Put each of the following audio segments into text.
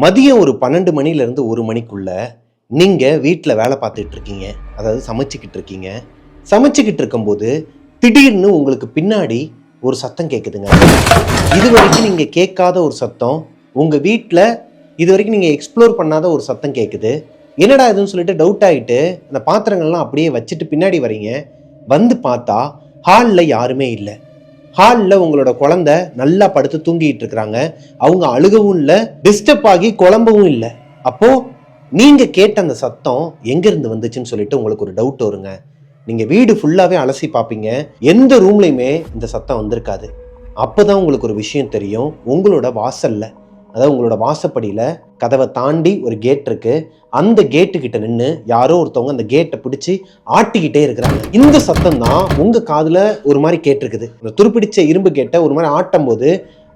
மதியம் ஒரு 12 மணிலேருந்து 1 மணிக்குள்ள நீங்கள் வீட்டில் வேலை பார்த்துட்டு இருக்கீங்க, அதாவது சமைச்சிக்கிட்டு இருக்கீங்க. சமைச்சிக்கிட்டு இருக்கும்போது திடீர்னு உங்களுக்கு பின்னாடி ஒரு சத்தம் கேட்குதுங்க. இது வரைக்கும் நீங்கள் கேட்காத ஒரு சத்தம், உங்கள் வீட்டில் இது வரைக்கும் நீங்கள் எக்ஸ்ப்ளோர் பண்ணாத ஒரு சத்தம் கேட்குது. என்னடா இதுன்னு சொல்லிட்டு டவுட் ஆகிட்டு அந்த பாத்திரங்கள்லாம் அப்படியே வச்சுட்டு பின்னாடி வரீங்க. வந்து பார்த்தா ஹாலில் யாருமே இல்லை. ஹாலில் உங்களோட குழந்தை நல்லா படுத்து தூங்கிட்டு இருக்கிறாங்க. அவங்க அழுகவும் இல்லை, டிஸ்டர்ப் ஆகி குழம்பவும் இல்லை. அப்போ நீங்க கேட்ட அந்த சத்தம் எங்கிருந்து வந்துச்சுன்னு சொல்லிட்டு உங்களுக்கு ஒரு டவுட் வருங்க. நீங்க வீடு ஃபுல்லாவே அலசி பார்ப்பீங்க, எந்த ரூம்லையுமே இந்த சத்தம் வந்திருக்காது. அப்போதான் உங்களுக்கு ஒரு விஷயம் தெரியும். உங்களோட வாசல்ல, அதாவது உங்களோட வாசப்படியில கதவை தாண்டி ஒரு கேட் இருக்கு. அந்த கேட்டு கிட்ட நின்று யாரோ ஒருத்தவங்க அந்த கேட்டை பிடிச்சி ஆட்டிக்கிட்டே இருக்கிறாங்க. இந்த சத்தம் தான் உங்க காதுல ஒரு மாதிரி கேட்டிருக்குது. இந்த துருப்பிடிச்ச இரும்பு கேட்டை ஒரு மாதிரி ஆட்டும் போது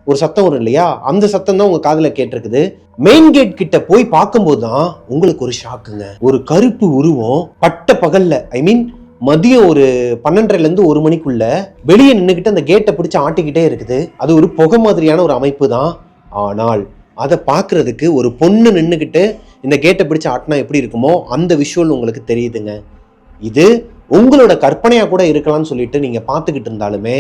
ஒரு சத்தம் வரும் இல்லையா, அந்த சத்தம் தான் உங்க காதுல கேட்டிருக்குது. மெயின் கேட் கிட்ட போய் பார்க்கும்போது தான் உங்களுக்கு ஒரு ஷாக்குங்க. ஒரு கருப்பு உருவம் பட்ட பகல்ல, ஐ மீன் மதியம் ஒரு 12:30 1 மணிக்குள்ள வெளியே நின்றுக்கிட்டு அந்த கேட்டை பிடிச்சி ஆட்டிக்கிட்டே இருக்குது. அது ஒரு புகை மாதிரியான ஒரு அமைப்பு தான். ஆனால் அதை பார்க்கறதுக்கு ஒரு பொண்ணு நின்றுக்கிட்டு இந்த கேட்டை பிடிச்சி ஆட்டினா எப்படி இருக்குமோ அந்த விஷுவல் உங்களுக்கு தெரியுதுங்க. இது உங்களோட கற்பனையா கூட இருக்கலாம்னு சொல்லிட்டு நீங்க பார்த்துக்கிட்டு இருந்தாலுமே,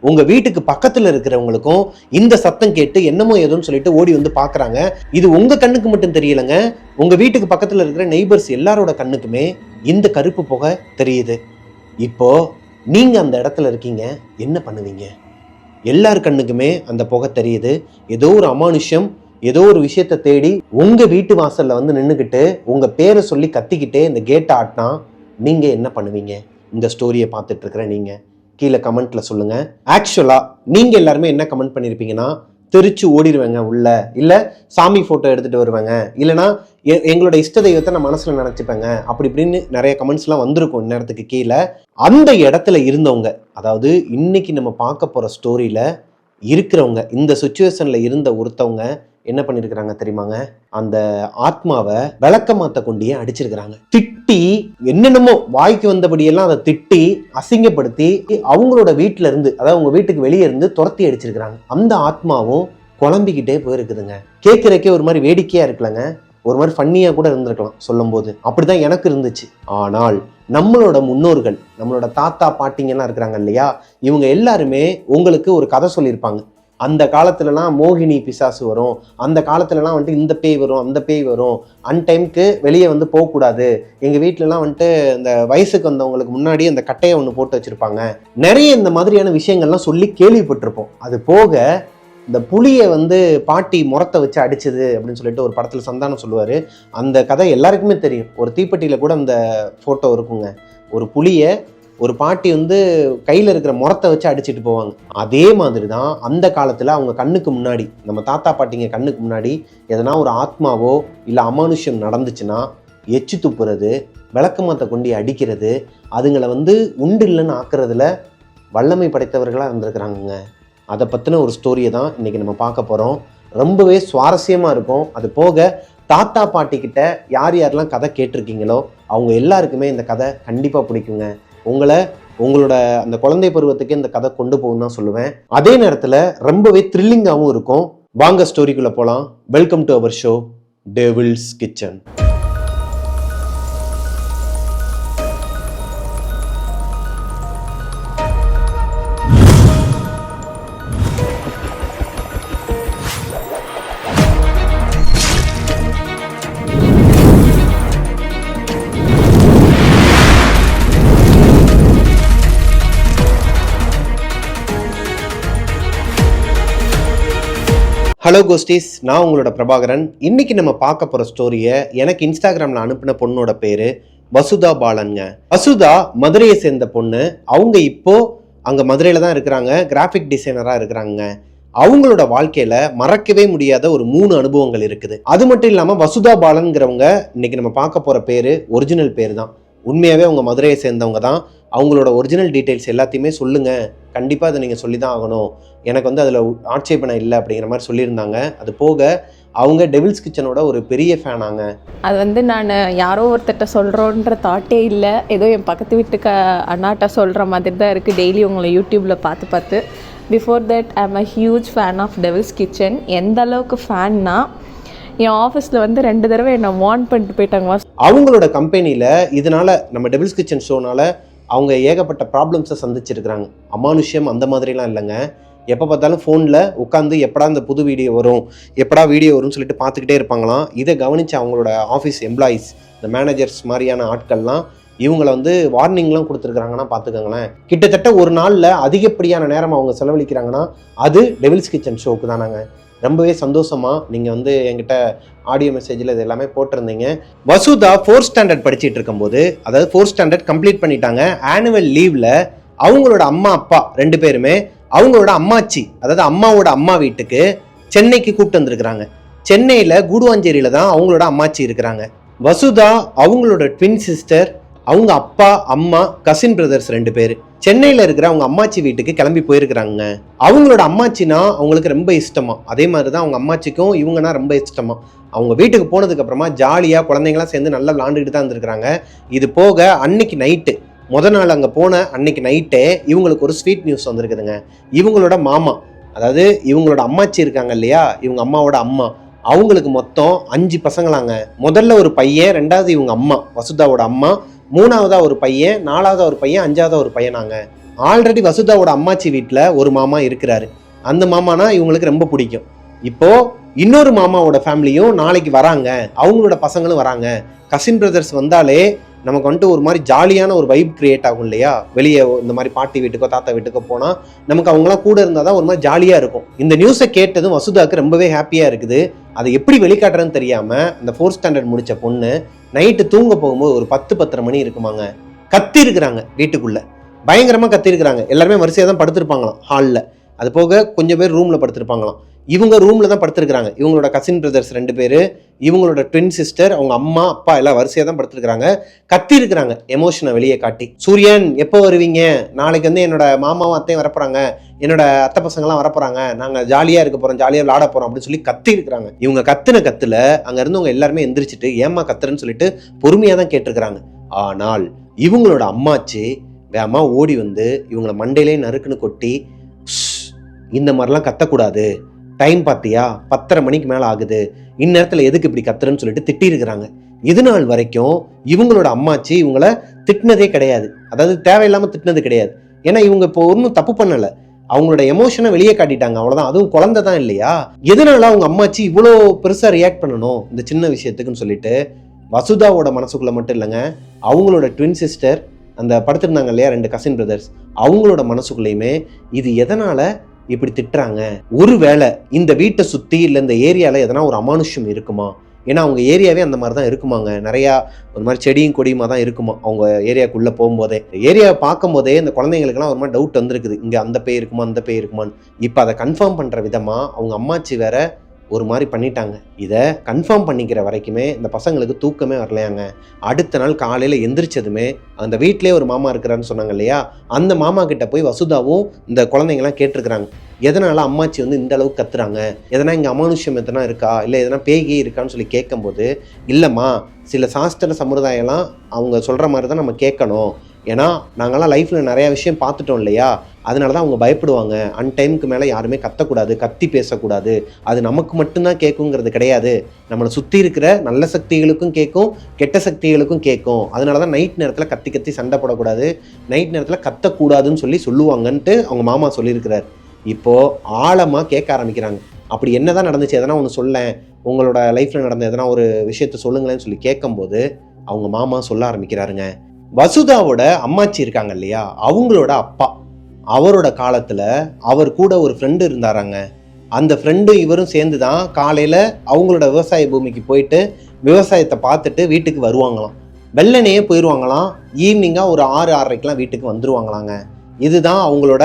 உங்க வீட்டுக்கு பக்கத்துல இருக்கிறவங்களுக்கும் இந்த சத்தம் கேட்டு என்னமோ ஏதோன்னு சொல்லிட்டு ஓடி வந்து பாக்குறாங்க. இது உங்க கண்ணுக்கு மட்டும் தெரியலங்க, உங்க வீட்டுக்கு பக்கத்துல இருக்கிற நெய்பர்ஸ் எல்லாரோட கண்ணுக்குமே இந்த கருப்பு புகை தெரியுது. இப்போ நீங்க அந்த இடத்துல இருக்கீங்க, என்ன பண்ணுவீங்க? எல்லார் கண்ணுக்குமே அந்த புகை தெரியுது. ஏதோ ஒரு அமானுஷ்யம் ஏதோ ஒரு விஷயத்தை தேடி உங்க வீட்டு வாசல்ல வந்து நின்றுக்கிட்டு உங்க பேரை சொல்லி கத்திக்கிட்டே இந்த கேட்டை ஆட்டினா நீங்க என்ன பண்ணுவீங்க? இந்த ஸ்டோரியை பார்த்துட்டு இருக்கிற நீங்க கீழே கமெண்ட்ல சொல்லுங்க. ஆக்சுவலா நீங்க எல்லாருமே என்ன கமெண்ட் பண்ணிருப்பீங்கன்னா, தெரிச்சு ஓடிடுவேங்க உள்ள, இல்ல சாமி போட்டோ எடுத்துட்டு வருவாங்க, இல்லைன்னா எங்களோட இஷ்ட தெய்வத்தை நான் மனசுல நினைச்சுப்பேங்க, அப்படி இப்படின்னு நிறைய கமெண்ட்ஸ் எல்லாம் வந்திருக்கும் இந்நேரத்துக்கு கீழே. அந்த இடத்துல இருந்தவங்க, அதாவது இன்னைக்கு நம்ம பார்க்க போற ஸ்டோரியில இருக்கிறவங்க, இந்த சுச்சுவேஷன்ல இருந்த ஒருத்தவங்க என்ன பண்ணிருக்கிறாங்க தெரியுமாங்க? அந்த ஆத்மாவை விளக்க மாத்த கொண்டே அடிச்சிருக்கிறாங்க. திட்டி என்னென்னமோ வாய்க்கு வந்தபடியெல்லாம் அதை திட்டி அசிங்கப்படுத்தி அவங்களோட வீட்டுல இருந்து, அதாவது உங்க வீட்டுக்கு வெளியே இருந்து துரத்தி அடிச்சிருக்கிறாங்க. அந்த ஆத்மாவும் குழம்பிக்கிட்டே போயிருக்குதுங்க. கேட்கறக்கே ஒரு மாதிரி வேடிக்கையா இருக்கலங்க, ஒரு மாதிரி ஃபன்னியா கூட இருந்திருக்கலாம் சொல்லும் போது. அப்படிதான் எனக்கு இருந்துச்சு. ஆனால் நம்மளோட முன்னோர்கள், நம்மளோட தாத்தா பாட்டிங்கெல்லாம் இருக்கிறாங்க இல்லையா, இவங்க எல்லாருமே உங்களுக்கு ஒரு கதை சொல்லியிருப்பாங்க. அந்த காலத்துலலாம் மோகினி பிசாசு வரும், அந்த காலத்துலலாம் வந்துட்டு இந்த பேய் வரும், அந்த பேய் வரும், அன்டைமுக்கு வெளியே வந்து போகக்கூடாது, எங்கள் வீட்டிலலாம் வந்துட்டு இந்த வயசுக்கு வந்தவங்களுக்கு முன்னாடி அந்த கட்டையை ஒன்று போட்டு வச்சுருப்பாங்க, நிறைய இந்த மாதிரியான விஷயங்கள்லாம் சொல்லி கேள்விப்பட்டிருப்போம். அது போக இந்த புளியை வந்து பாட்டி முறத்தை வச்சு அடிச்சது அப்படின்னு சொல்லிட்டு ஒரு படத்தில் சந்தானம் சொல்லுவார். அந்த கதை எல்லாருக்குமே தெரியும். ஒரு தீப்பெட்டியில் கூட அந்த ஃபோட்டோ இருக்குங்க. ஒரு புளியை ஒரு பாட்டி வந்து கையில் இருக்கிற முறத்தை வச்சு அடிச்சுட்டு போவாங்க. அதே மாதிரி தான் அந்த காலத்தில் அவங்க கண்ணுக்கு முன்னாடி, நம்ம தாத்தா பாட்டிங்க கண்ணுக்கு முன்னாடி எதனா ஒரு ஆத்மாவோ இல்லை அமானுஷ்யம் நடந்துச்சுன்னா எச்சு துப்புறது, விளக்கமாத்த கொண்டு அடிக்கிறது, அதுங்களை வந்து உண்டு இல்லைன்னு ஆக்குறதுல வல்லமை படைத்தவர்களாக இருந்திருக்கிறாங்க. அதை பற்றின ஒரு ஸ்டோரியை தான் இன்றைக்கி நம்ம பார்க்க போகிறோம். ரொம்பவே சுவாரஸ்யமாக இருக்கும். அது போக தாத்தா பாட்டிக்கிட்ட யார் யாரெல்லாம் கதை கேட்டிருக்கீங்களோ அவங்க எல்லாருக்குமே இந்த கதை கண்டிப்பாக பிடிக்குங்க. உங்களோட அந்த குழந்தை பருவத்துக்கு இந்த கதை கொண்டு போகும் தான் சொல்லுவேன். அதே நேரத்தில் ரொம்பவே த்ரில்லிங்காகவும் இருக்கும். வாங்க ஸ்டோரிக்குள்ளே போகலாம். Welcome to our show Devil's Kitchen. Hello ghosties, நான் உங்களோட பிரபாகரன். இன்னைக்கு நம்ம பார்க்க போகிற ஸ்டோரியை எனக்கு இன்ஸ்டாகிராமில் அனுப்பின பொண்ணோட பேர் வசுதா பாலன்ங்க. வசுதா மதுரையை சேர்ந்த பொண்ணு. அவங்க இப்போ அங்கே மதுரையில் தான் இருக்கிறாங்க, கிராஃபிக் டிசைனராக இருக்கிறாங்க. அவங்களோட வாழ்க்கையில் மறக்கவே முடியாத ஒரு 3 அனுபவங்கள் இருக்குது. அது மட்டும் இல்லாமல் வசுதா பாலன்கிறவங்க இன்னைக்கு நம்ம பார்க்க போகிற பேர் ஒரிஜினல் பேர் தான். உண்மையாகவே அவங்க மதுரையை சேர்ந்தவங்க தான். அவங்களோட ஒரிஜினல் டீட்டெயில்ஸ் எல்லாத்தையுமே சொல்லுங்கள், கண்டிப்பாக அதை நீங்கள் சொல்லி தான் ஆகணும், எனக்கு வந்து அதில் ஆட்சேபனை இல்லை அப்படிங்கிற மாதிரி சொல்லியிருந்தாங்க. அது போக அவங்க டெவில்ஸ் கிச்சனோட ஒரு பெரிய ஃபேனாங்க. அது வந்து நான் யாரோ ஒருத்தட்ட சொல்கிறோன்ற தாட்டே இல்லை, ஏதோ என் பக்கத்து வீட்டுக்கு அண்ணாட்ட சொல்கிற மாதிரி தான் இருக்குது. டெய்லி உங்களை யூடியூப்பில் பார்த்து before that I am a huge fan of Devil's Kitchen. எந்த அளவுக்கு ஃபேன்னா, என் ஆஃபீஸில் வந்து 2 தடவை என்னை வார்ன் பண்ணிட்டு போயிட்டாங்க. அவங்களோட கம்பெனியில் இதனால நம்ம டெவில்ஸ் கிச்சன் ஷோனால அவங்க ஏகப்பட்ட ப்ராப்ளம்ஸை சந்திச்சிருக்கிறாங்க. அமானுஷ்யம் அந்த மாதிரிலாம் இல்லைங்க. எப்போ பார்த்தாலும் ஃபோனில் உட்காந்து எப்படா இந்த புது வீடியோ வரும், எப்படா வீடியோ வரும்னு சொல்லிட்டு பார்த்துக்கிட்டே இருப்பாங்களாம். இதை கவனித்து அவங்களோட ஆஃபீஸ் எம்ப்ளாயீஸ், இந்த மேனேஜர்ஸ் மாதிரியான ஆட்கள்லாம் இவங்களை வந்து வார்னிங்லாம் கொடுத்துருக்குறாங்கன்னா பார்த்துக்கோங்களேன். கிட்டத்தட்ட ஒரு நாளில் அதிகப்படியான நேரம் அவங்க செலவழிக்கிறாங்கன்னா அது டெவில்ஸ் கிச்சன் ஷோக்கு தானாங்க. ரொம்பவே சந்தோஷமாக நீங்கள் வந்து என்கிட்ட ஆடியோ மெசேஜில் இது எல்லாமே போட்டிருந்தீங்க. வசுதா 4th ஸ்டாண்டர்ட் படிச்சுட்டு இருக்கும்போது, அதாவது 4th ஸ்டாண்டர்ட் கம்ப்ளீட் பண்ணிட்டாங்க. ஆனுவல் லீவில் அவங்களோட அம்மா அப்பா 2 பேருமே அவங்களோட அம்மாச்சி, அதாவது அம்மாவோட அம்மா வீட்டுக்கு சென்னைக்கு கூப்பிட்டு வந்திருக்கிறாங்க. சென்னையில் கூடுவாஞ்சேரியில் தான் அவங்களோட அம்மாச்சி இருக்கிறாங்க. வசுதா அவங்களோட ட்வின் சிஸ்டர், அவங்க அப்பா அம்மா கசின் பிரதர்ஸ் 2 பேர் சென்னையில் இருக்கிற அவங்க அம்மாச்சி வீட்டுக்கு கிளம்பி போயிருக்கிறாங்க. அவங்களோட அம்மாச்சினா அவங்களுக்கு ரொம்ப இஷ்டமா, அதே மாதிரி தான் அவங்க அம்மாச்சிக்கும் இவங்கன்னா ரொம்ப இஷ்டமா. அவங்க வீட்டுக்கு போனதுக்கு அப்புறமா ஜாலியாக குழந்தைங்களாம் சேர்ந்து நல்லா விளாண்டுட்டு தான் இருந்திருக்கிறாங்க. இது போக அன்னைக்கு நைட்டு, முதல் நாள் அங்கே போன அன்னைக்கு நைட்டே இவங்களுக்கு ஒரு ஸ்வீட் நியூஸ் வந்திருக்குதுங்க. இவங்களோட மாமா, அதாவது இவங்களோட அம்மாச்சி இருக்காங்க இல்லையா, இவங்க அம்மாவோட அம்மா, அவங்களுக்கு மொத்தம் 5 பசங்களாங்க. முதல்ல ஒரு பையன், 2வது இவங்க அம்மா வசுதாவோட அம்மா, 3வதா ஒரு பையன், 4வதா ஒரு பையன், 5வதா ஒரு பையனாங்க. ஆல்ரெடி வசுதாவோட அம்மாச்சி வீட்டில் ஒரு மாமா இருக்கிறாரு. அந்த மாமானா இவங்களுக்கு ரொம்ப பிடிக்கும். இப்போ இன்னொரு மாமாவோட ஃபேமிலியும் நாளைக்கு வராங்க, அவங்களோட பசங்களும் வராங்க. கசின் பிரதர்ஸ் வந்தாலே நமக்கு வந்துட்டு ஒரு மாதிரி ஜாலியான ஒரு வைப் கிரியேட் ஆகும் இல்லையா. வெளியே இந்த மாதிரி பாட்டி வீட்டுக்கோ தாத்தா வீட்டுக்கோ போனால் நமக்கு அவங்களாம் கூட இருந்தால் தான் ஒரு மாதிரி ஜாலியாக இருக்கும். இந்த நியூஸை கேட்டதும் வசுதாக்கு ரொம்பவே ஹாப்பியாக இருக்குது. அதை எப்படி வெளிக்காட்டுறதுன்னு தெரியாமல் அந்த 4th ஸ்டாண்டர்ட் முடித்த பொண்ணு நைட்டு தூங்க போகும்போது ஒரு 10-10:30 மணி இருக்குமாங்க, கத்தி இருக்கிறாங்க. வீட்டுக்குள்ளே பயங்கரமாக கத்தி இருக்கிறாங்க. எல்லாருமே வரிசையாக தான் படுத்திருப்பாங்களாம் ஹாலில். அது போக கொஞ்சம் பேர் ரூமில் படுத்திருப்பாங்களாம். இவங்க ரூமில் தான் படுத்திருக்கிறாங்க. இவங்களோட கசின் பிரதர்ஸ் 2 பேர், இவங்களோட ட்வின் சிஸ்டர், அவங்க அம்மா அப்பா எல்லாம் வரிசையாக தான் படுத்திருக்கிறாங்க. கத்தி இருக்கிறாங்க எமோஷனை வெளியே காட்டி. சூரியன் எப்போ வருவீங்க, நாளைக்கு வந்து என்னோட மாமாவும் அத்தையும் வரப்போறாங்க, என்னோட அத்தை பசங்கள்லாம் வரப்போறாங்க, நாங்கள் ஜாலியாக இருக்க போகிறோம், ஜாலியாக விளாட போகிறோம் அப்படின்னு சொல்லி கத்தி இருக்கிறாங்க. இவங்க கத்துன கத்துல அங்கே இருந்தவங்க எல்லாருமே எந்திரிச்சிட்டு ஏமா கத்துறன்னு சொல்லிட்டு பொறுமையாக தான் கேட்டிருக்கிறாங்க. ஆனால் இவங்களோட அம்மாச்சி வேமா ஓடி வந்து இவங்கள மண்டையிலே நறுக்குன்னு கொட்டி, இந்த மாதிரிலாம் கத்தக்கூடாது, டைம் பார்த்தியா 10:30 மணிக்கு மேலே ஆகுது, இந்நேரத்தில் எதுக்கு இப்படி கத்துறன்னு சொல்லிட்டு திட்டிருக்கிறாங்க. இது நாள் வரைக்கும் இவங்களோட அம்மாச்சி இவங்கள திட்டினதே கிடையாது, அதாவது தேவையில்லாமல் திட்டினது கிடையாது. ஏன்னா இவங்க இப்போ ஒன்றும் தப்பு பண்ணலை, அவங்களோட எமோஷனை வெளியே காட்டிட்டாங்க, அவ்வளோதான். அதுவும் குழந்தை தான் இல்லையா. எதனால அவங்க அம்மாச்சி இவ்வளோ பெருசாக ரியாக்ட் பண்ணணும் இந்த சின்ன விஷயத்துக்குன்னு சொல்லிட்டு வசுதாவோட மனசுக்குள்ள மட்டும் இல்லைங்க, அவங்களோட ட்வின் சிஸ்டர், அந்த படுத்திருந்தாங்க இல்லையா 2 கசின் பிரதர்ஸ், அவங்களோட மனசுக்குள்ளேயுமே இது எதனால இப்படி திட்டுறாங்க, ஒருவேளை இந்த வீட்டை சுற்றி இல்லை இந்த ஏரியாவில் எதனா ஒரு அமானுஷ்யம் இருக்குமா. ஏன்னா அவங்க ஏரியாவே அந்த மாதிரி தான் இருக்குமாங்க, நிறையா ஒரு மாதிரி செடியும் கொடியுமா தான் இருக்குமா அவங்க ஏரியாவுக்குள்ளே போகும்போதே. ஏரியாவை பார்க்கும் போதே இந்த குழந்தைங்களுக்குலாம் ஒரு மாதிரி டவுட் வந்திருக்குது, இங்கே அந்த பேய் இருக்குமா அந்த பேய் இருக்குமான்னு. இப்போ அதை கன்ஃபார்ம் பண்ணுற விதமாக அவங்க அம்மாச்சி வேற ஒரு மாதிரி பண்ணிட்டாங்க. இதை கன்ஃபார்ம் பண்ணிக்கிற வரைக்குமே இந்த பசங்களுக்கு தூக்கமே வரலையாங்க. அடுத்த நாள் காலையில் எந்திரிச்சதுமே அந்த வீட்டிலே ஒரு மாமா இருக்கிறான்னு சொன்னாங்க இல்லையா, அந்த மாமா கிட்ட போய் வசுதாவும் இந்த குழந்தைங்களாம் கேட்டிருக்கிறாங்க, எதனால அம்மாச்சி வந்து இந்த அளவுக்கு கத்துறாங்க, எதனா இங்கே அமானுஷ்யம் எதனா இருக்கா, இல்லை எதனா பேகி இருக்கான்னு சொல்லி கேட்கும்போது, இல்லைம்மா சில சாஸ்திர சம்பிரதாயம்லாம் அவங்க சொல்கிற மாதிரி தான் நம்ம கேட்கணும், ஏன்னா நாங்கள்லாம் லைஃப்பில் நிறையா விஷயம் பார்த்துட்டோம் இல்லையா, அதனால தான் அவங்க பயப்படுவாங்க. அன்டைமுக்கு மேலே யாருமே கத்தக்கூடாது, கத்தி பேசக்கூடாது, அது நமக்கு மட்டும்தான் கேட்குங்கிறது கிடையாது, நம்மளை சுற்றி இருக்கிற நல்ல சக்திகளுக்கும் கேட்கும் கெட்ட சக்திகளுக்கும் கேட்கும். அதனால தான் நைட் நேரத்தில் கத்தி கத்தி சண்டை போடக்கூடாது, நைட் நேரத்தில் கத்தக்கூடாதுன்னு சொல்லுவாங்கன்ட்டு அவங்க மாமா சொல்லியிருக்கிறார். இப்போது ஆழமாக கேட்க ஆரம்பிக்கிறாங்க, அப்படி என்ன தான் நடந்துச்சு, எதனா ஒன்று சொல்லேன், உங்களோட லைஃப்பில் நடந்த எதனா ஒரு விஷயத்த சொல்லுங்களேன்னு சொல்லி கேட்கும்போது அவங்க மாமா சொல்ல ஆரம்பிக்கிறாருங்க. வசுதாவோட அம்மாச்சி இருக்காங்க இல்லையா, அவங்களோட அப்பா, அவரோட காலத்தில் அவர் கூட ஒரு ஃப்ரெண்டு இருந்தாராங்க. அந்த ஃப்ரெண்டும் இவரும் சேர்ந்து தான் காலையில் அவங்களோட விவசாய பூமிக்கு போயிட்டு விவசாயத்தை பார்த்துட்டு வீட்டுக்கு வருவாங்களாம். வெள்ளனையே போயிடுவாங்களாம், ஈவினிங்காக ஒரு 6-6:30க்கெலாம் வீட்டுக்கு வந்துருவாங்களாங்க. இதுதான் அவங்களோட